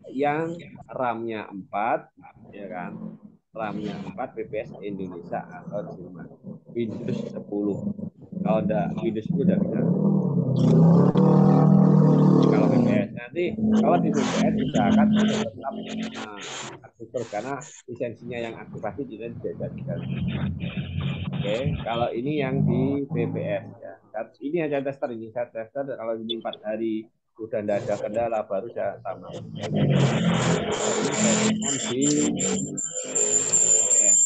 yang RAM-nya 4, ya kan? RAM-nya 4 VPS Indonesia atau Jerman. Windows 10. Kalau enggak Windows 10 udah bisa. Kalau VPS nanti, kalau di VPS usahakan untuk tetap aktif terus karena lisensinya yang aktivasi tidak dijadikan. Oke, kalau ini yang di VPS ya. Ini hanya tester, ini saya tester. Kalau ini 4 hari udah tidak ada kendala baru saya tambah. Ini settingan di VPS.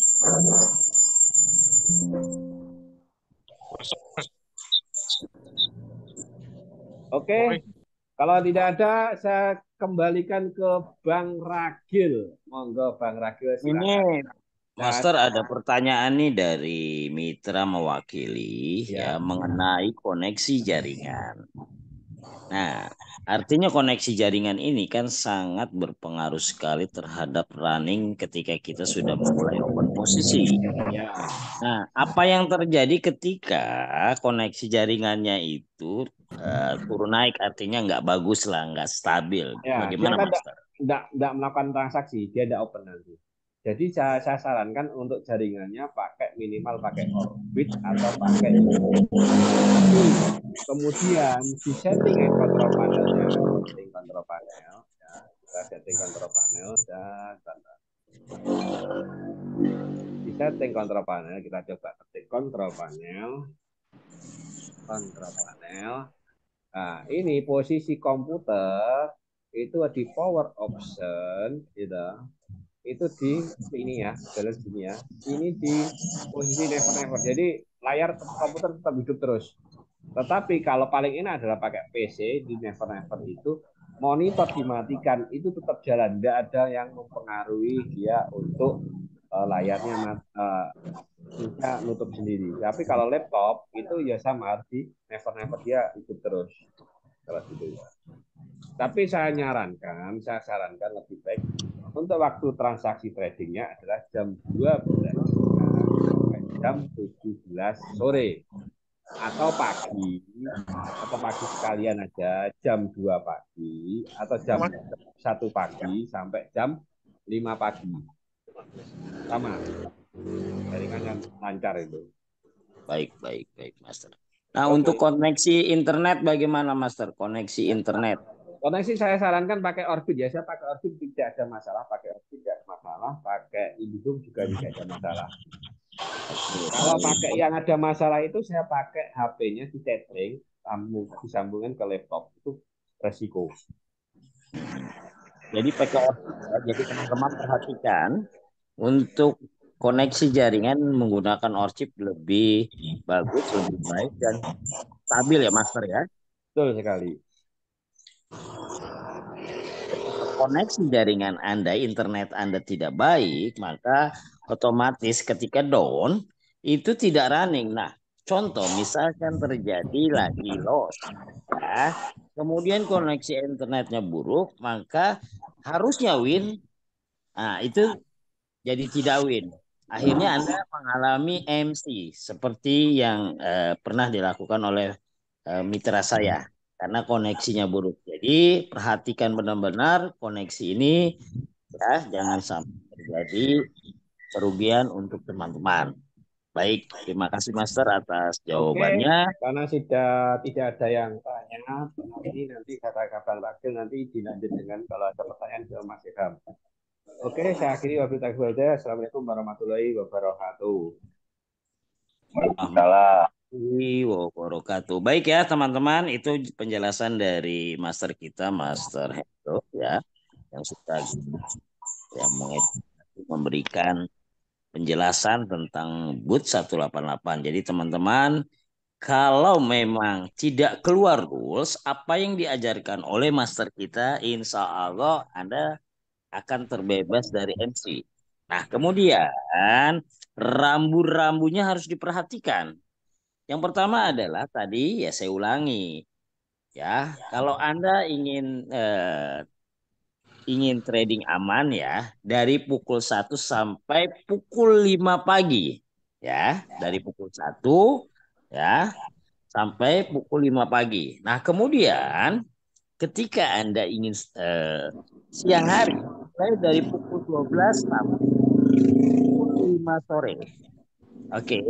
Oke, kalau tidak ada saya kembalikan ke Bang Ragil. Monggo Bang Ragil silakan. Ini Master ada pertanyaan nih dari mitra mewakili ya mengenai koneksi jaringan. Nah, artinya koneksi jaringan ini kan sangat berpengaruh sekali terhadap running ketika kita sudah memulai open posisi. Nah, apa yang terjadi ketika koneksi jaringannya itu turun naik, artinya nggak bagus lah, nggak stabil. Bagaimana, Master? Nggak melakukan transaksi, dia ada open nanti. Jadi saya sarankan untuk jaringannya minimal pakai Orbit atau pakai kemudian di setting control panelnya, setting control panel, ya, kita setting control panel dan di setting control panel kita coba ketik control panel. Nah, ini posisi komputer itu di power option, gitu. Itu di ini ya, balance sini ya. Ini di posisi never. Jadi layar komputer tetap hidup terus. Tetapi kalau paling enak adalah pakai PC di never itu monitor dimatikan itu tetap jalan, tidak ada yang mempengaruhi dia untuk layarnya bisa nutup sendiri. Tapi kalau laptop itu ya sama harus di never dia hidup terus. Kalau gitu ya. Tapi saya sarankan lebih baik untuk waktu transaksi tradingnya adalah jam 12 sampai jam 17 sore atau pagi sekalian aja jam 2 pagi atau jam 1 pagi sampai jam 5 pagi. Sama. Jaringannya lancar itu. Baik, Master. Nah, untuk koneksi internet bagaimana, Master? Koneksi internet. Koneksi saya sarankan pakai Orbit ya. Saya pakai Orbit tidak ada masalah, pakai Orbit tidak ada masalah, pakai Indihome juga tidak ada masalah. Kalau pakai yang ada masalah itu saya pakai HP-nya di tethering, disambungkan ke laptop itu resiko. Jadi pakai Orbit ya. Jadi teman-teman perhatikan untuk koneksi jaringan menggunakan Orchip lebih bagus, lebih baik dan stabil ya, Master ya. Betul sekali. Koneksi jaringan Anda, internet Anda tidak baik, maka otomatis ketika down itu tidak running. Nah, contoh misalkan terjadi lagi loss, ya, kemudian koneksi internetnya buruk, maka harusnya win. Nah, itu jadi tidak win. Akhirnya Anda mengalami MC seperti yang pernah dilakukan oleh mitra saya. Karena koneksinya buruk. Jadi perhatikan benar-benar koneksi ini ya, jangan sampai terjadi kerugian untuk teman-teman. Baik, terima kasih Master atas jawabannya. Oke, karena sudah tidak ada yang tanya, nanti kata-kata Ragil nanti dilanjut dengan kalau ada pertanyaan ke Mas Ilham. Oke, saya akhiri wabillahi. Assalamualaikum warahmatullahi wabarakatuh. Waalaikumsalam. Wabarakatuh. Baik ya teman-teman, itu penjelasan dari master kita, Master Hendro ya, yang sudah memberikan penjelasan tentang boot 188. Jadi teman-teman, kalau memang tidak keluar rules, apa yang diajarkan oleh master kita, insya Allah Anda akan terbebas dari MC. Nah, kemudian rambu-rambunya harus diperhatikan. Yang pertama adalah tadi ya saya ulangi ya, kalau Anda ingin trading aman ya dari pukul 1 sampai pukul 5 pagi ya, dari pukul 1 ya sampai pukul 5 pagi. Nah, kemudian ketika Anda ingin siang hari dari pukul 12 sampai pukul 5 sore. Oke.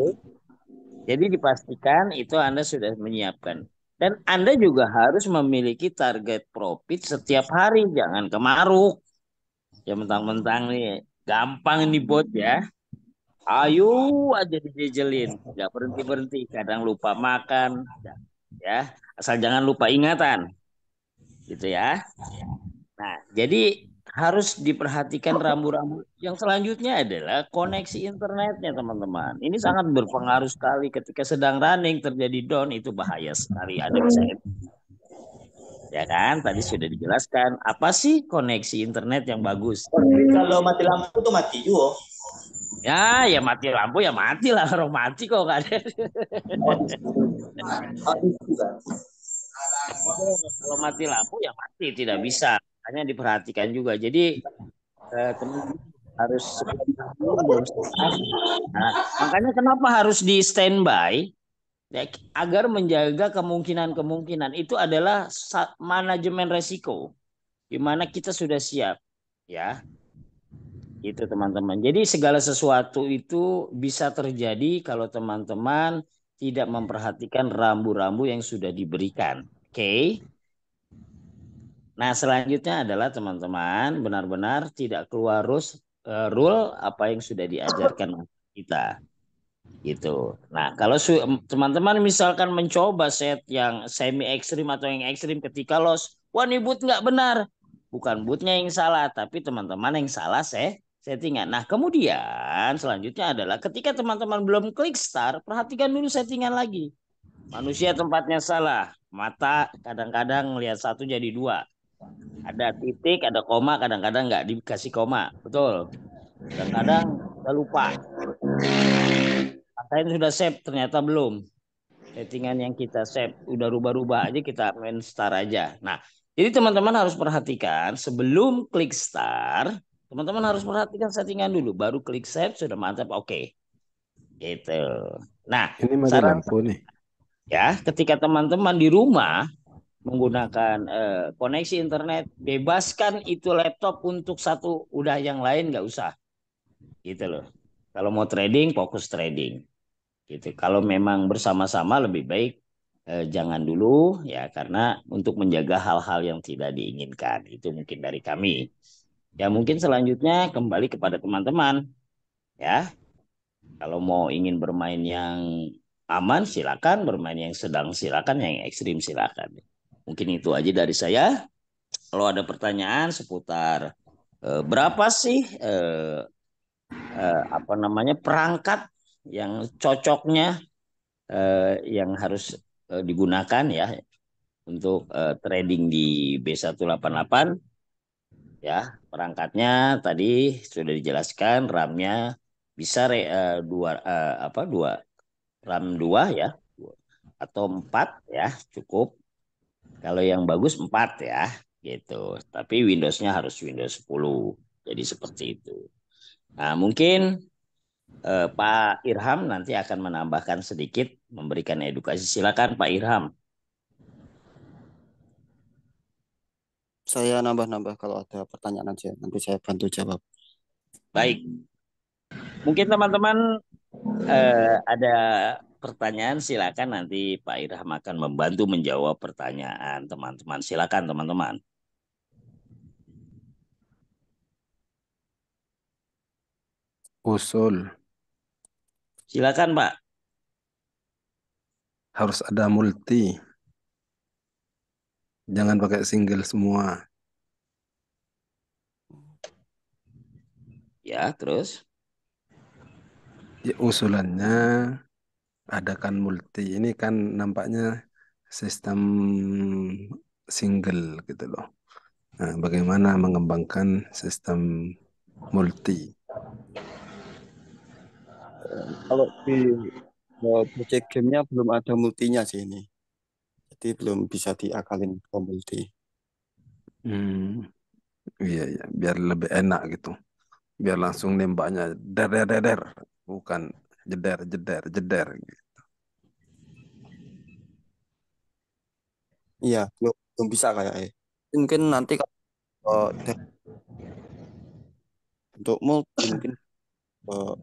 Jadi dipastikan itu Anda sudah menyiapkan. Dan Anda juga harus memiliki target profit setiap hari. Jangan kemaruk. Ya mentang-mentang nih gampang ini bot ya. Ayo aja dijejelin. Nggak berhenti-berhenti. Kadang lupa makan. Ya. Asal jangan lupa ingatan. Gitu ya. Nah, jadi harus diperhatikan rambu-rambu. Yang selanjutnya adalah koneksi internetnya, teman-teman. Ini sangat berpengaruh sekali ketika sedang running terjadi down itu bahaya sekali. Anda bisa ya kan? Tadi sudah dijelaskan apa sih koneksi internet yang bagus. Kalau mati lampu tuh mati juga. Ya, ya mati lampu ya mati lah orang mati kok kan. Habis juga. Kalau mati lampu ya mati tidak bisa. Hanya diperhatikan juga. Jadi teman-teman harus sebelum start. Nah, makanya kenapa harus di standby? Ya, agar menjaga kemungkinan-kemungkinan itu adalah manajemen resiko di mana kita sudah siap ya itu teman-teman. Jadi segala sesuatu itu bisa terjadi kalau teman-teman tidak memperhatikan rambu-rambu yang sudah diberikan. Oke. Nah, selanjutnya adalah teman-teman benar-benar tidak keluar rule apa yang sudah diajarkan kita gitu. Nah, kalau teman-teman misalkan mencoba set yang semi ekstrim atau yang ekstrim ketika loss, wah ini boot nggak benar. Bukan bootnya yang salah, tapi teman-teman yang salah settingan. Nah, kemudian selanjutnya adalah ketika teman-teman belum klik start, perhatikan dulu settingan lagi. Manusia tempatnya salah. Mata kadang-kadang melihat satu jadi dua. Ada titik, ada koma, kadang-kadang nggak dikasih koma. Betul. Kadang-kadang kita lupa. Katanya sudah save, ternyata belum. Settingan yang kita save udah rubah-rubah aja, kita main start aja. Nah, jadi teman-teman harus perhatikan sebelum klik start, teman-teman harus perhatikan settingan dulu, baru klik save sudah mantap, oke. Gitu. Nah, Ini mati saran lampu nih. ya, ketika teman-teman di rumah menggunakan koneksi internet, bebaskan itu laptop untuk satu, udah yang lain nggak usah. Gitu loh. Kalau mau trading, fokus trading. Gitu. Kalau memang bersama-sama lebih baik jangan dulu ya karena untuk menjaga hal-hal yang tidak diinginkan. Itu mungkin dari kami. Ya mungkin selanjutnya kembali kepada teman-teman ya. Kalau mau ingin bermain yang aman silakan, bermain yang sedang silakan, yang ekstrim silakan. Mungkin itu aja dari saya. Kalau ada pertanyaan seputar berapa sih apa namanya perangkat yang cocoknya yang harus digunakan ya untuk trading di B188 ya perangkatnya tadi sudah dijelaskan RAM-nya bisa dua RAM 2 ya atau 4 ya cukup kalau yang bagus 4 ya gitu tapi Windows-nya harus Windows 10 jadi seperti itu. Nah mungkin Pak Irham nanti akan menambahkan sedikit memberikan edukasi silakan Pak Irham. Saya nambah-nambah kalau ada pertanyaan aja. Nanti saya bantu jawab. Baik, mungkin teman-teman ada pertanyaan silakan nanti Pak Irham akan membantu menjawab pertanyaan teman-teman. Silakan teman-teman. Usul Silakan Pak. harus ada multi. Jangan pakai single semua. Ya, terus Ya, usulannya adakan multi. Ini kan nampaknya sistem single gitu loh. Nah, bagaimana mengembangkan sistem multi? Kalau di PC gamenya belum ada multinya sih ini. Jadi belum bisa diakalin ke multi. Hmm, iya, iya, biar lebih enak gitu. Biar langsung nembaknya der der der, der. Bukan jeder jeder jeder gitu. Iya, belum bisa kayak mungkin nanti kalau untuk multi mungkin eh,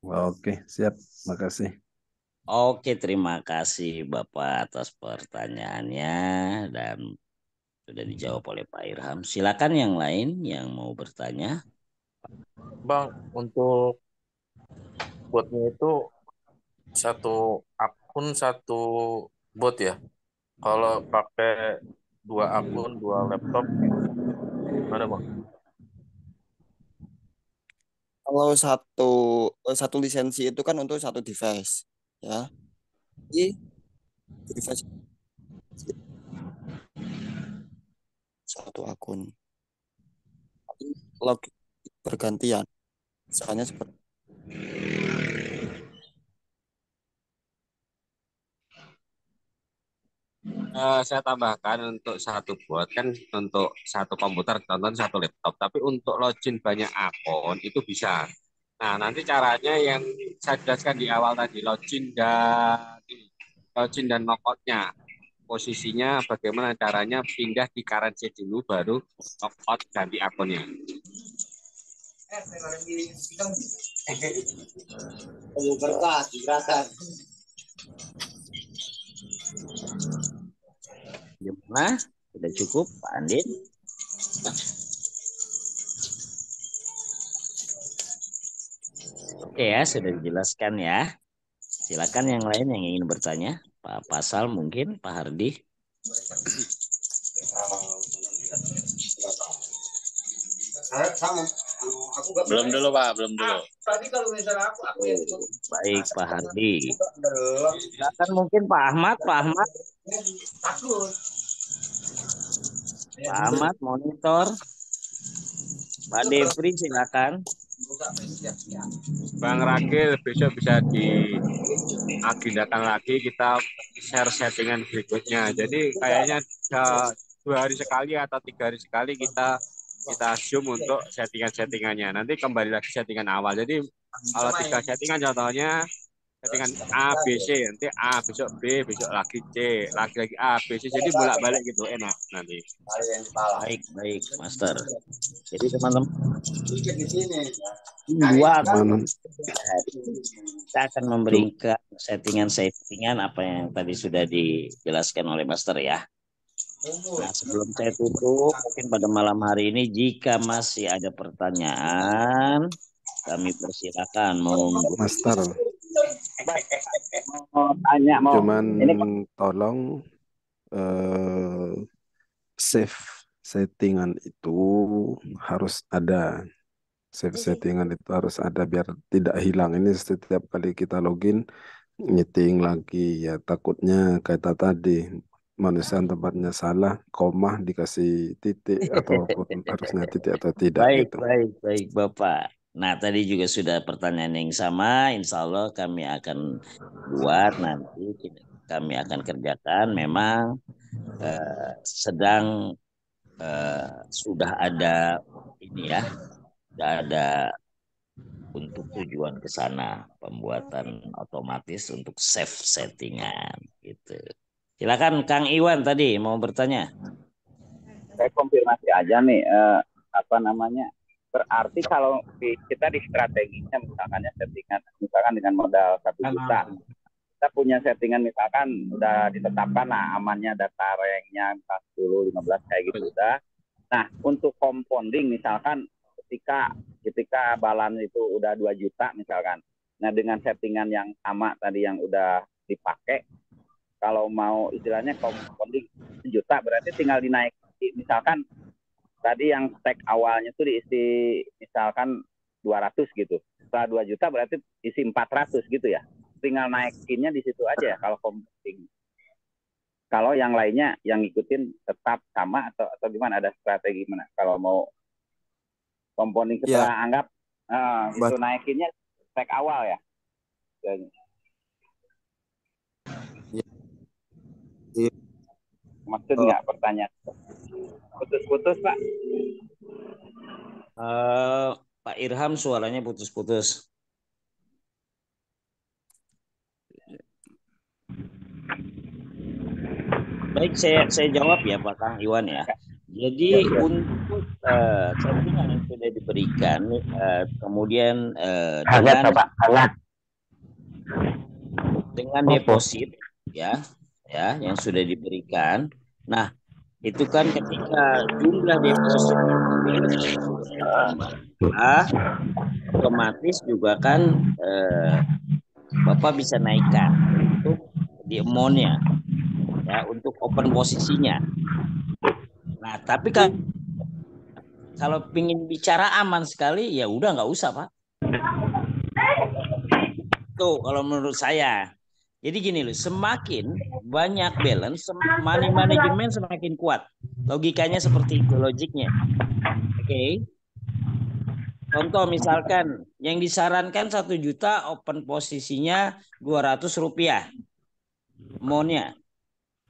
Oke, siap. Makasih. Oke, terima kasih Bapak atas pertanyaannya dan sudah dijawab oleh Pak Irham. Silakan yang lain yang mau bertanya. Bang, untuk botnya itu satu akun satu bot ya. Kalau pakai dua akun, dua laptop, gimana Bang? Kalau satu lisensi itu kan untuk satu device, ya. Di device satu akun. Login bergantian. Misalnya seperti Saya tambahkan untuk satu bot kan untuk satu komputer, contohnya satu laptop. Tapi untuk login banyak akun itu bisa. Nah, nanti caranya yang saya jelaskan di awal tadi, login dan logoutnya. Posisinya bagaimana caranya pindah di currency dulu baru logout ganti akunnya. Gimana? Sudah cukup, Pak Andin? Oke ya, sudah dijelaskan ya. Silakan yang lain yang ingin bertanya. Pak Pasal mungkin, Pak Hardi. Belum dulu Pak, belum dulu. Baik Pak Hardi. Silakan mungkin Pak Ahmad, Pak Ahmad. Pak Ahmad monitor. Pak Devri silakan. Bang Ragil besok bisa diagendakan lagi kita share settingan berikutnya. Jadi kayaknya 2 hari sekali atau 3 hari sekali kita zoom untuk settingan-settingannya. Nanti kembali lagi settingan awal. Jadi kalau 3 settingan contohnya settingan A, B, C, nanti A, besok B, besok lagi C, lagi-lagi A, B, C. Jadi bolak-balik gitu enak nanti. Baik, Master. Jadi teman-teman, 2 atau 3 hari kita akan memberikan settingan-settingan apa yang tadi sudah dijelaskan oleh Master ya. Nah, sebelum saya tutup, mungkin pada malam hari ini jika masih ada pertanyaan, kami persilakan monggo. Master, Mau tanya, cuman ini tolong save settingan itu harus ada. Save settingan itu harus ada biar tidak hilang. Ini setiap kali kita login, nyeting lagi. Ya takutnya kata tadi, manusia tempatnya salah, koma dikasih titik, ataupun harusnya titik atau tidak gitu. Baik Bapak. Nah, tadi juga sudah pertanyaan yang sama. Insya Allah kami akan buat nanti, kami akan kerjakan. Memang sedang sudah ada ini ya, sudah ada untuk tujuan ke sana pembuatan otomatis untuk save settingan gitu. Silakan Kang Iwan tadi mau bertanya. saya konfirmasi aja nih, apa namanya? Berarti kalau kita di strateginya misalkan ya settingan, misalkan dengan modal 1 juta, kita punya settingan misalkan udah ditetapkan lah amannya data ranknya 10, 15 kayak gitu udah. Nah, untuk compounding misalkan ketika balance itu udah 2 juta misalkan. Nah, dengan settingan yang sama tadi yang udah dipakai, kalau mau istilahnya compounding 1 juta berarti tinggal dinaik misalkan tadi yang stack awalnya tuh diisi misalkan 200 gitu. Setelah 2 juta berarti isi 400 gitu ya. Tinggal naikinnya di situ aja ya kalau compounding. Kalau yang lainnya yang ngikutin tetap sama atau gimana, ada strategi gimana kalau mau compounding setelah anggap itu naikinnya stack awal ya. Maksud nggak pertanyaan? Putus-putus Pak. Pak Irham suaranya putus-putus. Baik, saya jawab ya Pak Kang Iwan ya. Jadi untuk settingan yang sudah diberikan, kemudian dengan deposit ya yang sudah diberikan. Nah, itu kan ketika jumlah deposit otomatis juga kan Bapak bisa naikkan untuk di amount-nya ya, untuk open posisinya. Nah, tapi kalau ingin bicara aman sekali ya udah nggak usah, Pak. Tuh kalau menurut saya. Jadi gini loh, semakin banyak balance, money management semakin kuat. Logikanya seperti itu, logiknya. Oke. Contoh misalkan yang disarankan 1 juta, open posisinya 200 rupiah. Monnya.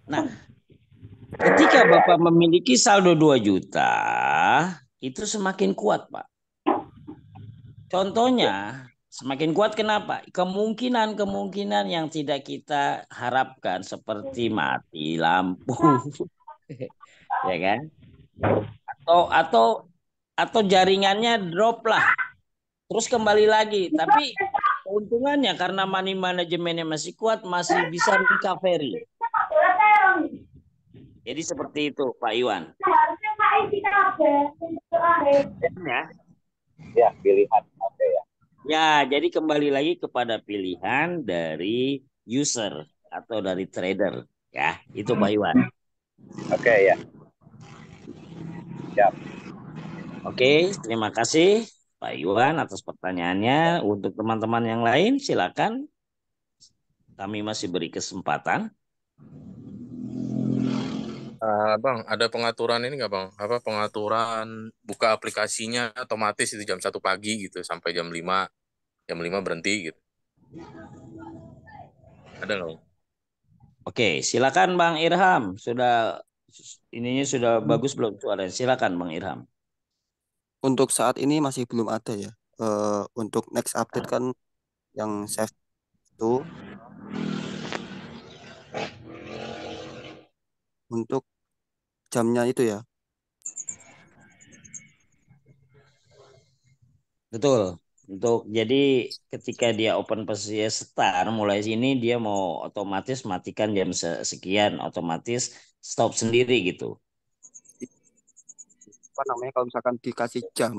Nah, ketika Bapak memiliki saldo 2 juta, itu semakin kuat, Pak. Contohnya, semakin kuat kenapa? Kemungkinan yang tidak kita harapkan seperti mati lampu, ya kan? Atau jaringannya drop lah, terus kembali lagi. Tapi keuntungannya karena money manajemennya masih kuat, masih bisa recovery. Jadi seperti itu, Pak Iwan. Ya, pilihan. Oke ya. Ya, jadi kembali lagi kepada pilihan dari user atau dari trader. Ya, itu Pak Iwan. Oke ya. Siap. Oke, terima kasih Pak Iwan atas pertanyaannya. Untuk teman-teman yang lain, silakan. Kami masih beri kesempatan. Bang, ada pengaturan ini nggak Bang? Apa pengaturan buka aplikasinya otomatis itu jam 1 pagi gitu sampai jam 5 berhenti gitu. Ada nggak Bang? Oke, silakan Bang Irham. Ininya sudah bagus belum suaranya? Silakan Bang Irham. Untuk saat ini masih belum ada ya. Untuk next update kan yang save itu untuk jamnya itu ya. Betul. Jadi ketika dia open posisi start, mulai sini dia mau otomatis matikan jam sekian, otomatis stop sendiri gitu. Apa namanya kalau misalkan dikasih jam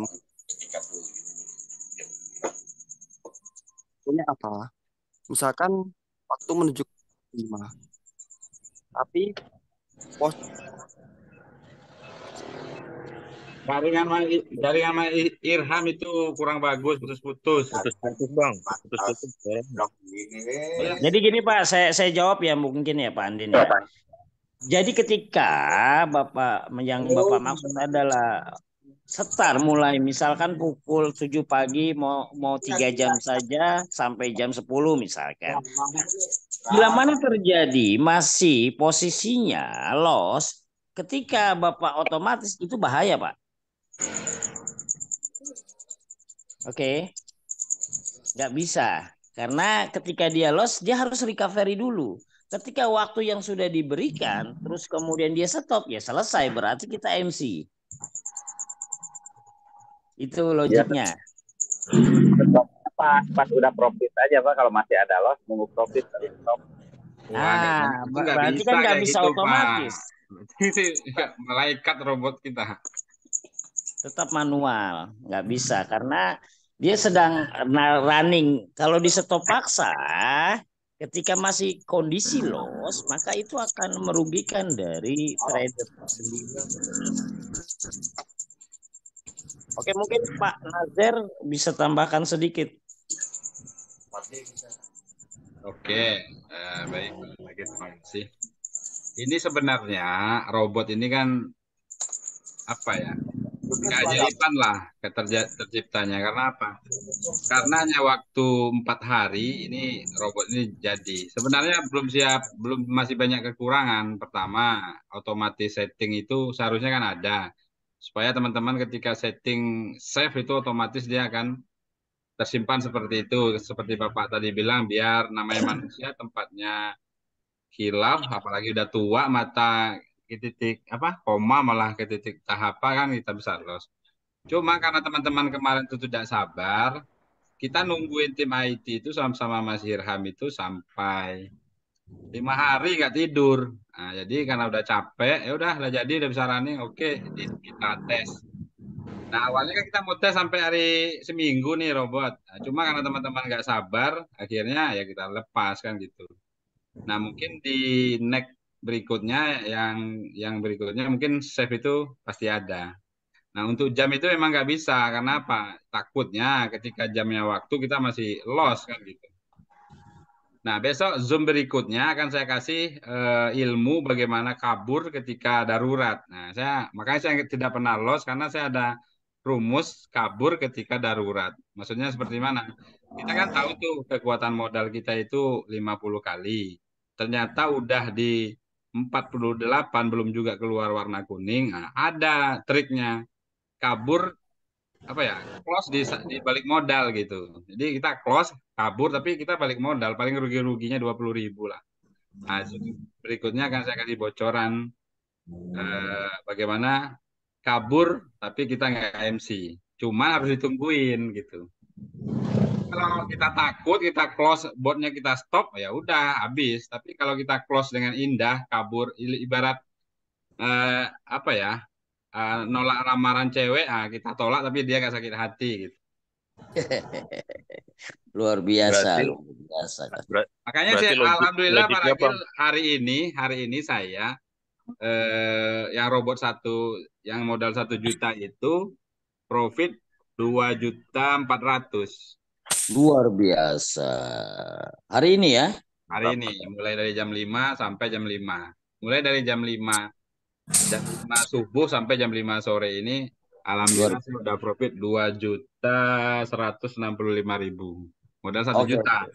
punya apa? Misalkan waktu menuju 5. Tapi pos Jaringan Irham itu kurang bagus, putus-putus. Putus-putus Bang, putus-putus. Jadi gini Pak, saya jawab ya mungkin ya Pak Andin ya. Jadi ketika yang Bapak maksud adalah start mulai misalkan pukul 7 pagi mau 3 jam saja sampai jam 10 misalkan. Bila mana terjadi masih posisinya loss, ketika Bapak otomatis itu bahaya Pak. Oke. Nggak bisa. Karena ketika dia loss, dia harus recovery dulu. Ketika waktu yang sudah diberikan, terus kemudian dia stop, ya selesai. Berarti kita MC. Itu logiknya. Pas udah profit aja Pak, kalau masih ada loss nunggu profit stop. Berarti kan nggak bisa gitu, otomatis. Malaikat robot kita. Tetap manual, nggak bisa karena dia sedang running. Kalau di stop paksa, ketika masih kondisi loss, maka itu akan merugikan dari trader sendiri. Oke, mungkin Pak Nazir bisa tambahkan sedikit. Oke, baik, terima kasih. Ini sebenarnya robot ini kan apa ya? Keajaiban lah terciptanya. Karena apa? Karena hanya waktu 4 hari ini robot ini jadi. Sebenarnya belum siap, masih banyak kekurangan. Pertama, otomatis setting itu seharusnya kan ada. Supaya teman-teman ketika setting save itu otomatis dia akan tersimpan seperti itu. Seperti Bapak tadi bilang, biar namanya manusia tempatnya hilaf, apalagi udah tua, mata ke titik apa koma malah ke titik tahap apa kan kita bisa loss. Cuma karena teman-teman kemarin itu tidak sabar, kita nungguin tim IT itu sama-sama Mas Hirham itu sampai 5 hari nggak tidur. Nah, jadi karena udah capek, ya udah jadi udah bisa running, oke kita tes. Nah awalnya kan kita mau tes sampai hari seminggu nih robot. Nah, cuma karena teman-teman nggak sabar, akhirnya ya kita lepas kan gitu. Nah mungkin di next berikutnya yang berikutnya mungkin save itu pasti ada. Nah untuk jam itu memang nggak bisa karena apa? Takutnya ketika jamnya waktu kita masih lost kan gitu. Nah, besok Zoom berikutnya akan saya kasih ilmu bagaimana kabur ketika darurat. Nah, makanya saya tidak pernah loss karena saya ada rumus kabur ketika darurat. Maksudnya seperti mana? Kita kan tahu tuh kekuatan modal kita itu 50 kali. Ternyata udah di 48 belum juga keluar warna kuning. Nah, ada triknya. Kabur apa ya close di balik modal gitu. Jadi kita close kabur tapi kita balik modal paling ruginya 20.000 lah. Nah berikutnya akan saya kasih bocoran bagaimana kabur tapi kita nggak MC. Cuma harus ditungguin gitu. Kalau kita takut kita close botnya kita stop ya udah habis. Tapi kalau kita close dengan indah kabur ibarat apa ya nolak lamaran cewek, kita tolak tapi dia gak sakit hati gitu. Luar biasa, Berarti, luar biasa. Makanya berarti saya alhamdulillah Pak logiknya Ragil hari ini saya yang robot yang modal 1 juta itu profit 2.400.000. Luar biasa. Hari ini ya? Hari ini mulai dari jam 5 sampai jam 5. Mulai dari jam 5 subuh sampai jam 5 sore ini alhamdulillah saya udah profit 2.165.000. Modal 1 juta.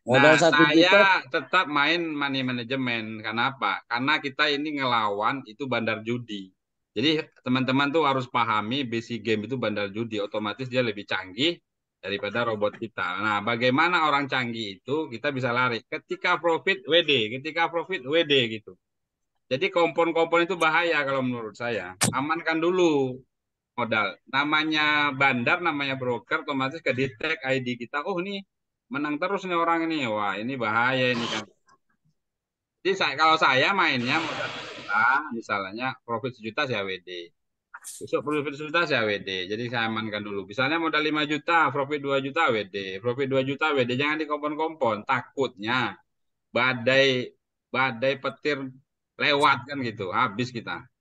Modal Nah, 1 juta. saya tetap main money management. Karena apa? Karena kita ini ngelawan itu bandar judi. Jadi teman-teman tuh harus pahami basic game itu bandar judi. Otomatis dia lebih canggih daripada robot kita. Nah, bagaimana orang canggih itu kita bisa lari. Ketika profit WD gitu. Jadi kompon-kompon itu bahaya kalau menurut saya. Amankan dulu modal. Namanya bandar, namanya broker, otomatis ke detect ID kita. Oh ini menang terus nih orang ini. Wah ini bahaya ini kan. Jadi kalau saya mainnya modal 1 juta, misalnya profit 1 juta saya WD. Besok profit 1 juta saya WD. Jadi saya amankan dulu. Misalnya modal 5 juta, profit 2 juta WD. Profit 2 juta WD. Jangan dikompon-kompon. Takutnya badai petir lewat kan gitu. Habis kita.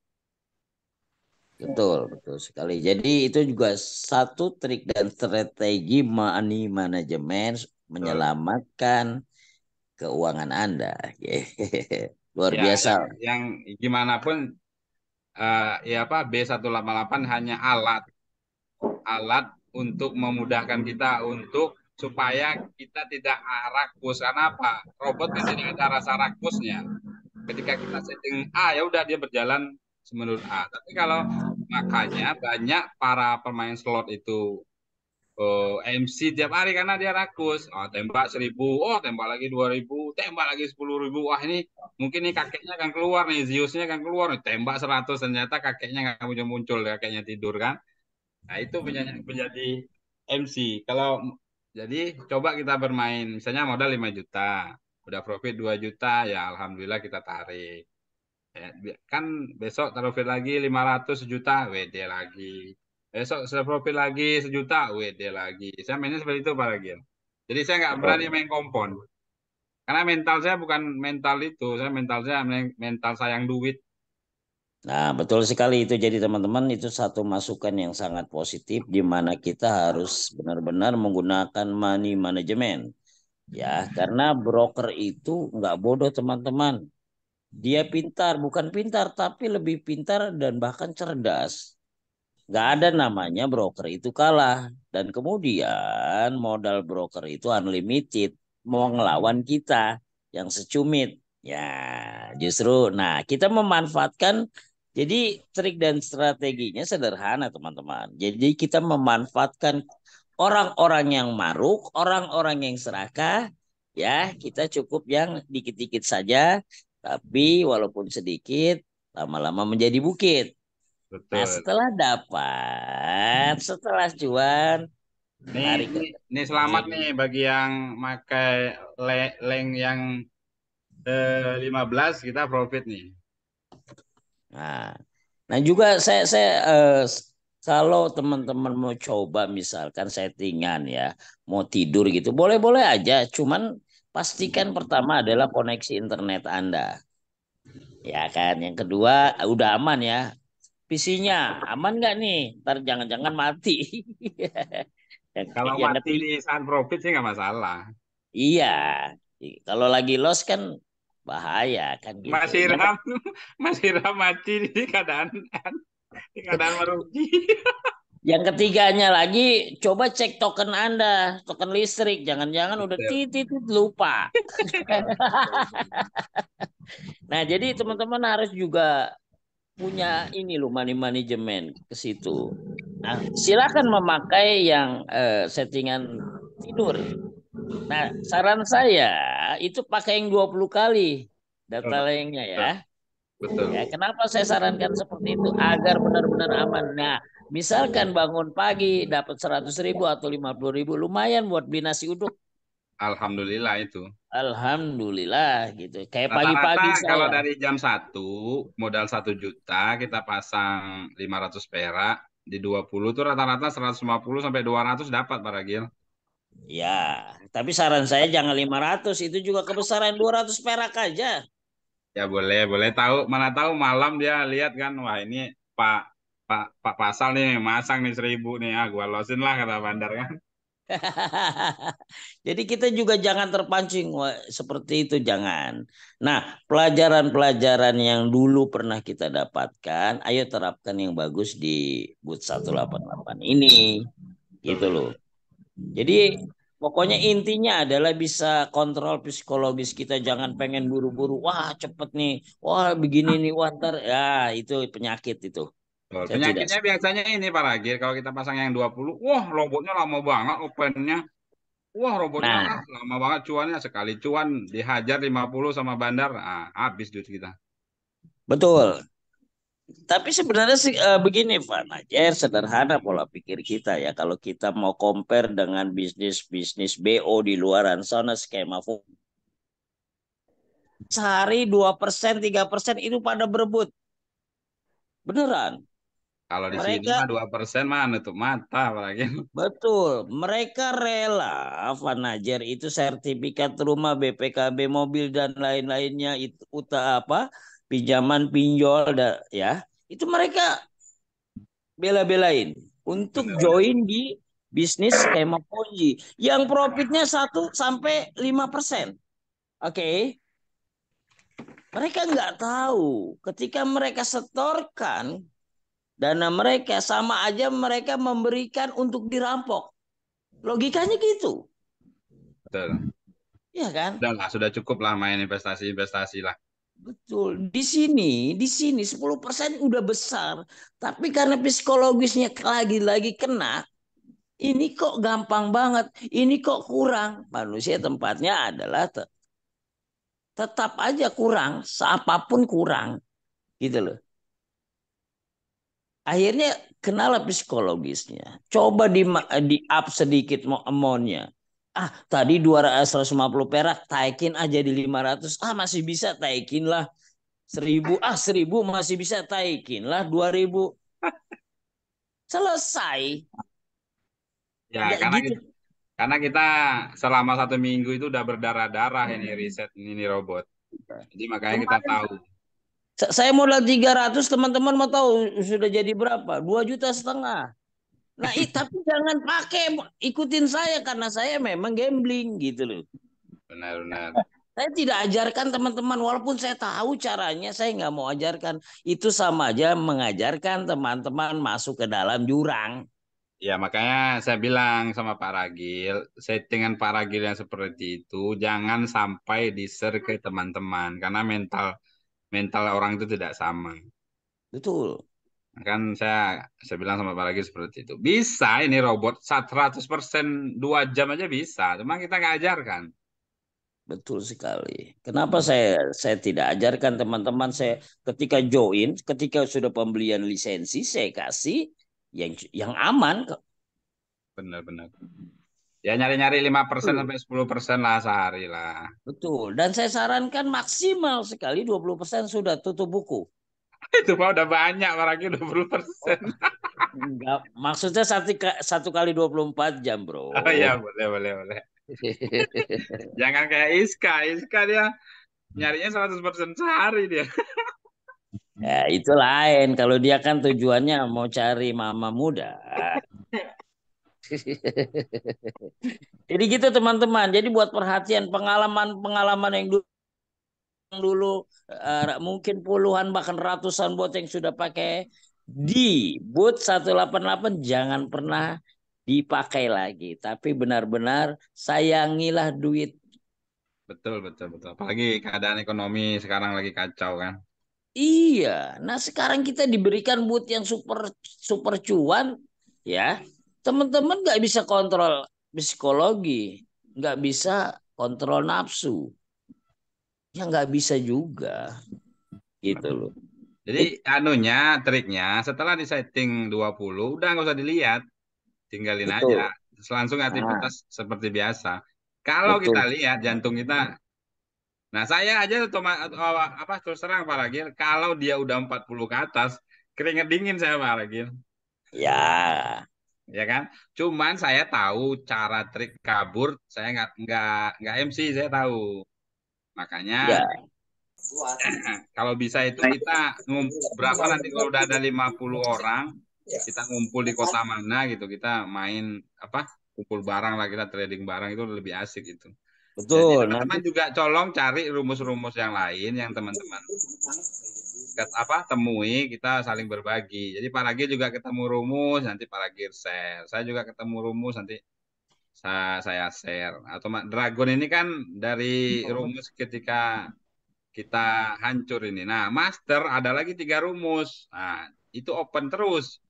Betul, betul sekali. Jadi itu juga satu trik dan strategi money management menyelamatkan keuangan Anda. Luar Ya, biasa. Yang gimana pun ya apa B188 hanya alat untuk memudahkan kita supaya kita tidak rakus. Karena apa? Robot kan tidak ada rasa rakusnya. Ketika kita setting A ya udah dia berjalan menurut A. Tapi kalau makanya banyak para pemain slot itu MC tiap hari karena dia rakus. Tembak 1.000, tembak lagi 2.000, tembak lagi 10.000. Wah ini mungkin nih kakeknya akan keluar nih, Zeusnya akan keluar nih, tembak 100 ternyata kakeknya nggak muncul, kakeknya tidur kan. Nah itu menjadi MC. Jadi coba kita bermain, misalnya modal 5 juta, udah profit 2 juta, ya alhamdulillah kita tarik. Ya, kan besok profit lagi 500 juta, WD lagi. Besok saya profit lagi 1 juta, WD lagi. Saya mainnya seperti itu Pak Ragil. Jadi saya nggak berani main kompon. Karena mental saya bukan mental itu, saya mental sayang duit. Nah, betul sekali itu. Jadi teman-teman itu satu masukan yang sangat positif di mana kita harus benar-benar menggunakan money management. Ya, karena broker itu nggak bodoh teman-teman. Dia pintar, bukan pintar, tapi lebih pintar dan bahkan cerdas. Nggak ada namanya broker itu kalah. Dan kemudian modal broker itu unlimited. Mau ngelawan kita yang secumit. Ya, justru. Nah, kita memanfaatkan. Jadi trik dan strateginya sederhana teman-teman. Jadi kita memanfaatkan orang-orang yang maruk, orang-orang yang serakah. Ya, kita cukup yang dikit-dikit saja. Tapi walaupun sedikit, lama-lama menjadi bukit. Nah, Betul. setelah cuan, tarik ke Ini selamat nih rekening. bagi yang pakai leng yang 15 kita profit nih. Nah, nah juga saya kalau teman-teman mau coba misalkan settingan ya, mau tidur gitu, boleh-boleh aja. Cuman pastikan pertama adalah koneksi internet Anda. Ya kan, yang kedua udah aman ya. PC-nya aman nggak nih? Ntar jangan-jangan mati. Yang, Kalau yang mati ketiga, di saat profit sih nggak masalah. iya. Kalau lagi loss kan bahaya kan gitu. Mas Hiram, Mas Hiram mati di keadaan merugi. Yang ketiganya lagi, coba cek token Anda, token listrik. Jangan-jangan udah Betul. titit lupa. Nah, jadi teman-teman harus juga punya ini loh money manajemen ke situ. Nah, silakan memakai yang settingan tidur. Nah, saran saya itu pakai yang 20 kali Betul, data Pak. lainnya Betul. ya. Betul. Ya, kenapa saya sarankan seperti itu? Agar benar-benar aman. Nah, misalkan bangun pagi dapat 100.000 atau 50.000, lumayan buat beli nasi uduk. Alhamdulillah itu. Alhamdulillah gitu. Kayak Rata-rata pagi-pagi kalau saya. dari jam 1 modal 1 juta kita pasang 500 perak di 20 tuh rata-rata 150 sampai 200 dapat Pak Ragil. Ya, tapi saran saya jangan 500, itu juga kebesaran 200 perak aja. Ya boleh, boleh tahu. Mana tahu malam dia lihat kan, wah ini Pak Pak Pasal nih masang nih 1.000 nih, gua losin lah kata Bandar kan. Jadi kita juga jangan terpancing wah, seperti itu jangan. Nah, pelajaran-pelajaran yang dulu pernah kita dapatkan, ayo terapkan yang bagus di Boot 188 ini. Gitu loh. Jadi pokoknya intinya adalah bisa kontrol psikologis kita, jangan pengen buru-buru. Wah, cepet nih. Wah, begini nih, wah ntar. Ya, itu penyakit itu. Betul. Saya tidak. Penyakitnya biasanya ini Pak Ragil, kalau kita pasang yang 20, wah robotnya lama banget opennya. Wah robotnya Nah, lama banget cuannya, sekali cuan dihajar 50 sama Bandar, habis duit kita. betul. Tapi sebenarnya sih begini, Pak Najer, sederhana pola pikir kita ya. Kalau kita mau compare dengan bisnis-bisnis BO di luaran sana, skema sehari 2%, 3% itu pada berebut. Beneran. Kalau di sini Mereka mah 2% mah nutup mata apalagi. betul, mereka rela Fanajer itu sertifikat rumah, BPKB mobil dan lain-lainnya itu apa pinjaman pinjol ya. Itu mereka bela-belain untuk Benar-benar. join di bisnis skema Ponzi yang profitnya 1 sampai 5%. Oke. Mereka nggak tahu ketika mereka setorkan dana mereka sama aja mereka memberikan untuk dirampok. Logikanya gitu. Betul. Iya kan? Udahlah, sudah cukup lah main investasi-investasi lah. Betul. Di sini 10% udah besar. Tapi karena psikologisnya lagi-lagi kena, ini kok gampang banget, ini kok kurang. Manusia tempatnya adalah tetap aja kurang, seapapun kurang, gitu loh. Akhirnya kenalah psikologisnya. Coba di up sedikit mau amountnya. Tadi 250 perak, taikin aja di 500. Masih bisa taikin lah. 1.000, 1.000 masih bisa taikin lah 2.000. Selesai. Ya, Nggak gitu. karena kita selama 1 minggu itu udah berdarah-darah ini riset ini robot. Jadi makanya kita Kemarin tahu. saya modal 300, teman-teman mau tahu sudah jadi berapa? 2,5 juta. Nah, tapi jangan pakai ikutin saya karena saya memang gambling gitu loh. Benar-benar. Saya tidak ajarkan teman-teman walaupun saya tahu caranya, saya nggak mau ajarkan. Itu sama aja mengajarkan teman-teman masuk ke dalam jurang. Ya, makanya saya bilang sama Pak Ragil, settingan Pak Ragil yang seperti itu jangan sampai di-share ke teman-teman karena mental mental orang itu tidak sama. Betul. Kan saya bilang sama Pak Ragil seperti itu. Bisa ini robot 100% 2 jam aja bisa, cuma kita nggak ajarkan. Betul sekali. Kenapa saya tidak ajarkan teman-teman saya ketika join, ketika sudah pembelian lisensi saya kasih yang aman. Benar-benar. Ya nyari-nyari 5% sampai 10% lah sehari lah. Betul. Dan saya sarankan maksimal sekali 20% sudah tutup buku. Itu mah udah banyak, apalagi 20%. Enggak, maksudnya satu kali 24 jam, bro. Oh iya, boleh. Jangan kayak Iska dia nyarinya 100% sehari dia. Ya, itu lain. Kalau dia kan tujuannya mau cari mama muda. Jadi gitu teman-teman. Jadi buat perhatian pengalaman yang dulu mungkin puluhan bahkan ratusan bot yang sudah pakai di boot 188 jangan pernah dipakai lagi. Tapi benar-benar sayangilah duit. Betul. Apalagi keadaan ekonomi sekarang lagi kacau kan. Iya. Nah sekarang kita diberikan boot yang super cuan ya. Teman-teman nggak bisa kontrol psikologi, nggak bisa kontrol nafsu, ya nggak bisa juga, gitu loh. Jadi triknya setelah di setting 20 udah nggak usah dilihat, tinggalin Betul. aja, langsung aktivitas seperti biasa. Kalau Betul. kita lihat jantung kita, nah saya aja terus terang Pak Ragil, kalau dia udah 40 ke atas, keringet dingin saya Pak Ragil. Ya kan? Cuman saya tahu cara trik kabur, saya nggak MC, saya tahu. Makanya kalau bisa itu kita berapa nanti kalau udah ada 50 orang, kita ngumpul di kota mana gitu, kita main kumpul barang lah, kita trading barang itu lebih asik gitu. Betul. Jadi teman-teman juga colong cari rumus-rumus yang lain yang teman-teman temui, kita saling berbagi. Jadi Pak Ragil juga ketemu rumus, nanti Pak Ragil share. Saya juga ketemu rumus, nanti saya share. Atau Dragon ini kan dari rumus ketika kita hancur ini. Nah, Master ada lagi 3 rumus. Nah, itu open terus.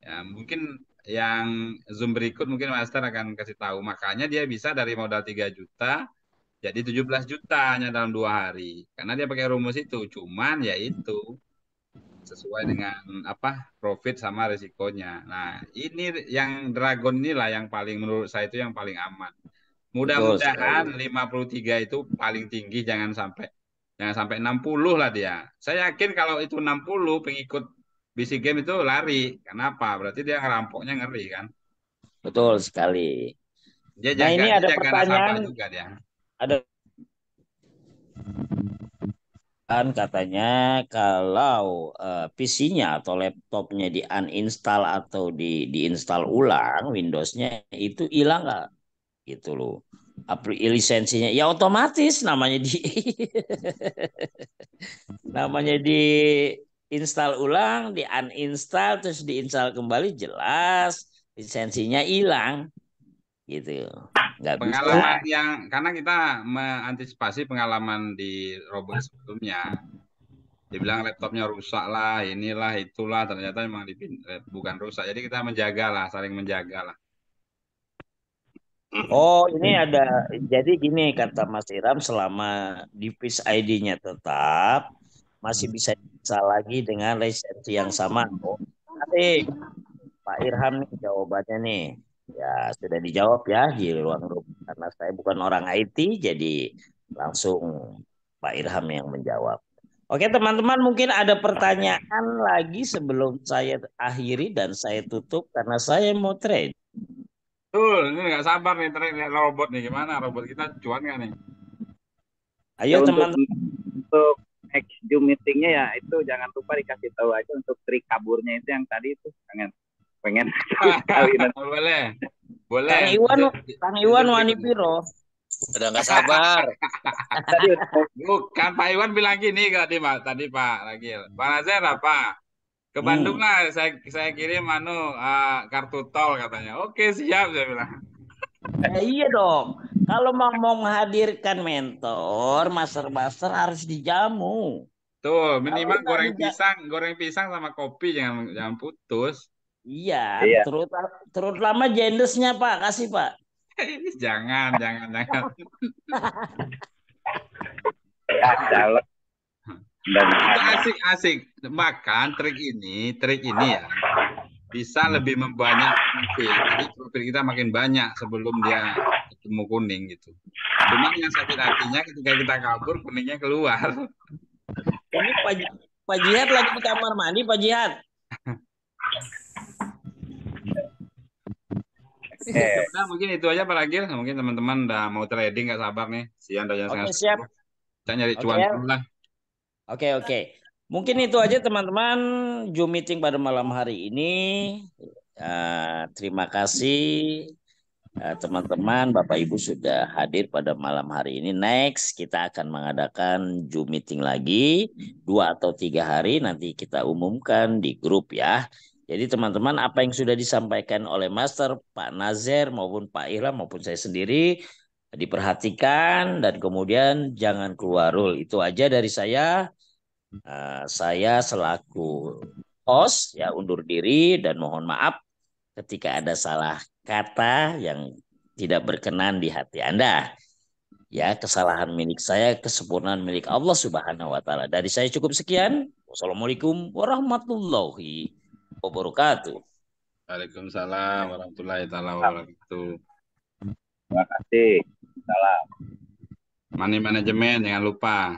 Ya, mungkin yang Zoom berikut mungkin Master akan kasih tahu. Makanya dia bisa dari modal 3 juta jadi 17 juta hanya dalam 2 hari. Karena dia pakai rumus itu. Cuman ya itu sesuai dengan profit sama risikonya. Nah, ini yang Dragon inilah yang paling menurut saya itu yang paling aman. Mudah-mudahan 53 itu paling tinggi, jangan sampai 60 lah dia. Saya yakin kalau itu 60 pengikut BC Game itu lari. Kenapa? Berarti dia ngerampoknya ngeri kan? Betul sekali. Dia nah ini ada pertanyaan juga dia. Ada kan katanya kalau PC-nya atau laptopnya di uninstall atau diinstal ulang Windows-nya itu hilang nggak gitu loh lisensinya ya otomatis namanya di install ulang, di uninstall terus diinstal kembali jelas lisensinya hilang gitu. Nggak pengalaman bisa. karena kita mengantisipasi pengalaman di robot sebelumnya. Dibilang laptopnya rusak lah, inilah itulah, ternyata memang bukan rusak. Jadi kita saling menjaga lah. Oh, ini ada. Jadi gini kata Mas Iram, selama device ID-nya tetap masih bisa lagi dengan lisensi yang sama. Oh, nanti Pak Irham nih jawabannya nih. Ya, sudah dijawab ya di ruang grup. Karena saya bukan orang IT, jadi langsung Pak Irham yang menjawab. Oke teman-teman, mungkin ada pertanyaan lagi sebelum saya akhiri dan saya tutup karena saya mau trade. Betul, ini nggak sabar nih lihat robot nih, gimana robot kita cuan nggak nih? Ayo teman-teman. Untuk next Zoom meetingnya ya itu jangan lupa dikasih tahu aja untuk trik kaburnya itu yang tadi itu pengen sekali nanti. Boleh. Kang Iwan wani piro. Udah nggak sabar. Bukan Pak Iwan bilang gini tadi Pak Ragil. Pak Nazar apa? Ke Bandung lah, saya kirim kartu tol katanya. Oke siap saya bilang. Iya dong. Kalau mau menghadirkan mentor, master harus dijamu. Tuh minimal goreng pisang sama kopi jangan putus. Iya. Terutama jendesnya Pak, kasih Pak. Jangan. Ya, dalam dan Itu asik-asik. Bahkan trik ini ya bisa lebih membanyak profit. Jadi profit kita makin banyak sebelum dia ketemu kuning gitu. Cuman yang sakit hatinya ketika kita kabur kuningnya keluar. Ini Pak Jihad lagi di kamar mandi, Pak Jihad. Udah mungkin itu aja Pak Ragil. Mungkin teman-teman udah mau trading nggak sabar nih. Siang udah jam Oke, setengah siap. 10. Kita nyari Oke. cuan dulu lah. Oke. Mungkin itu aja teman-teman Zoom meeting pada malam hari ini. Terima kasih teman-teman, Bapak Ibu sudah hadir pada malam hari ini. Next kita akan mengadakan Zoom meeting lagi 2 atau 3 hari, nanti kita umumkan di grup ya. Jadi teman-teman, apa yang sudah disampaikan oleh Master Pak Nazer maupun Pak Ilham maupun saya sendiri diperhatikan dan kemudian jangan keluar rule. Itu aja dari saya. Saya selaku host ya undur diri dan mohon maaf ketika ada salah kata yang tidak berkenan di hati Anda. Ya, kesalahan milik saya, kesempurnaan milik Allah Subhanahu wa taala. Dari saya cukup sekian. Wassalamualaikum warahmatullahi wabarakatuh. Waalaikumsalam warahmatullahi wabarakatuh. Terima kasih. Salam. Money manajemen jangan lupa.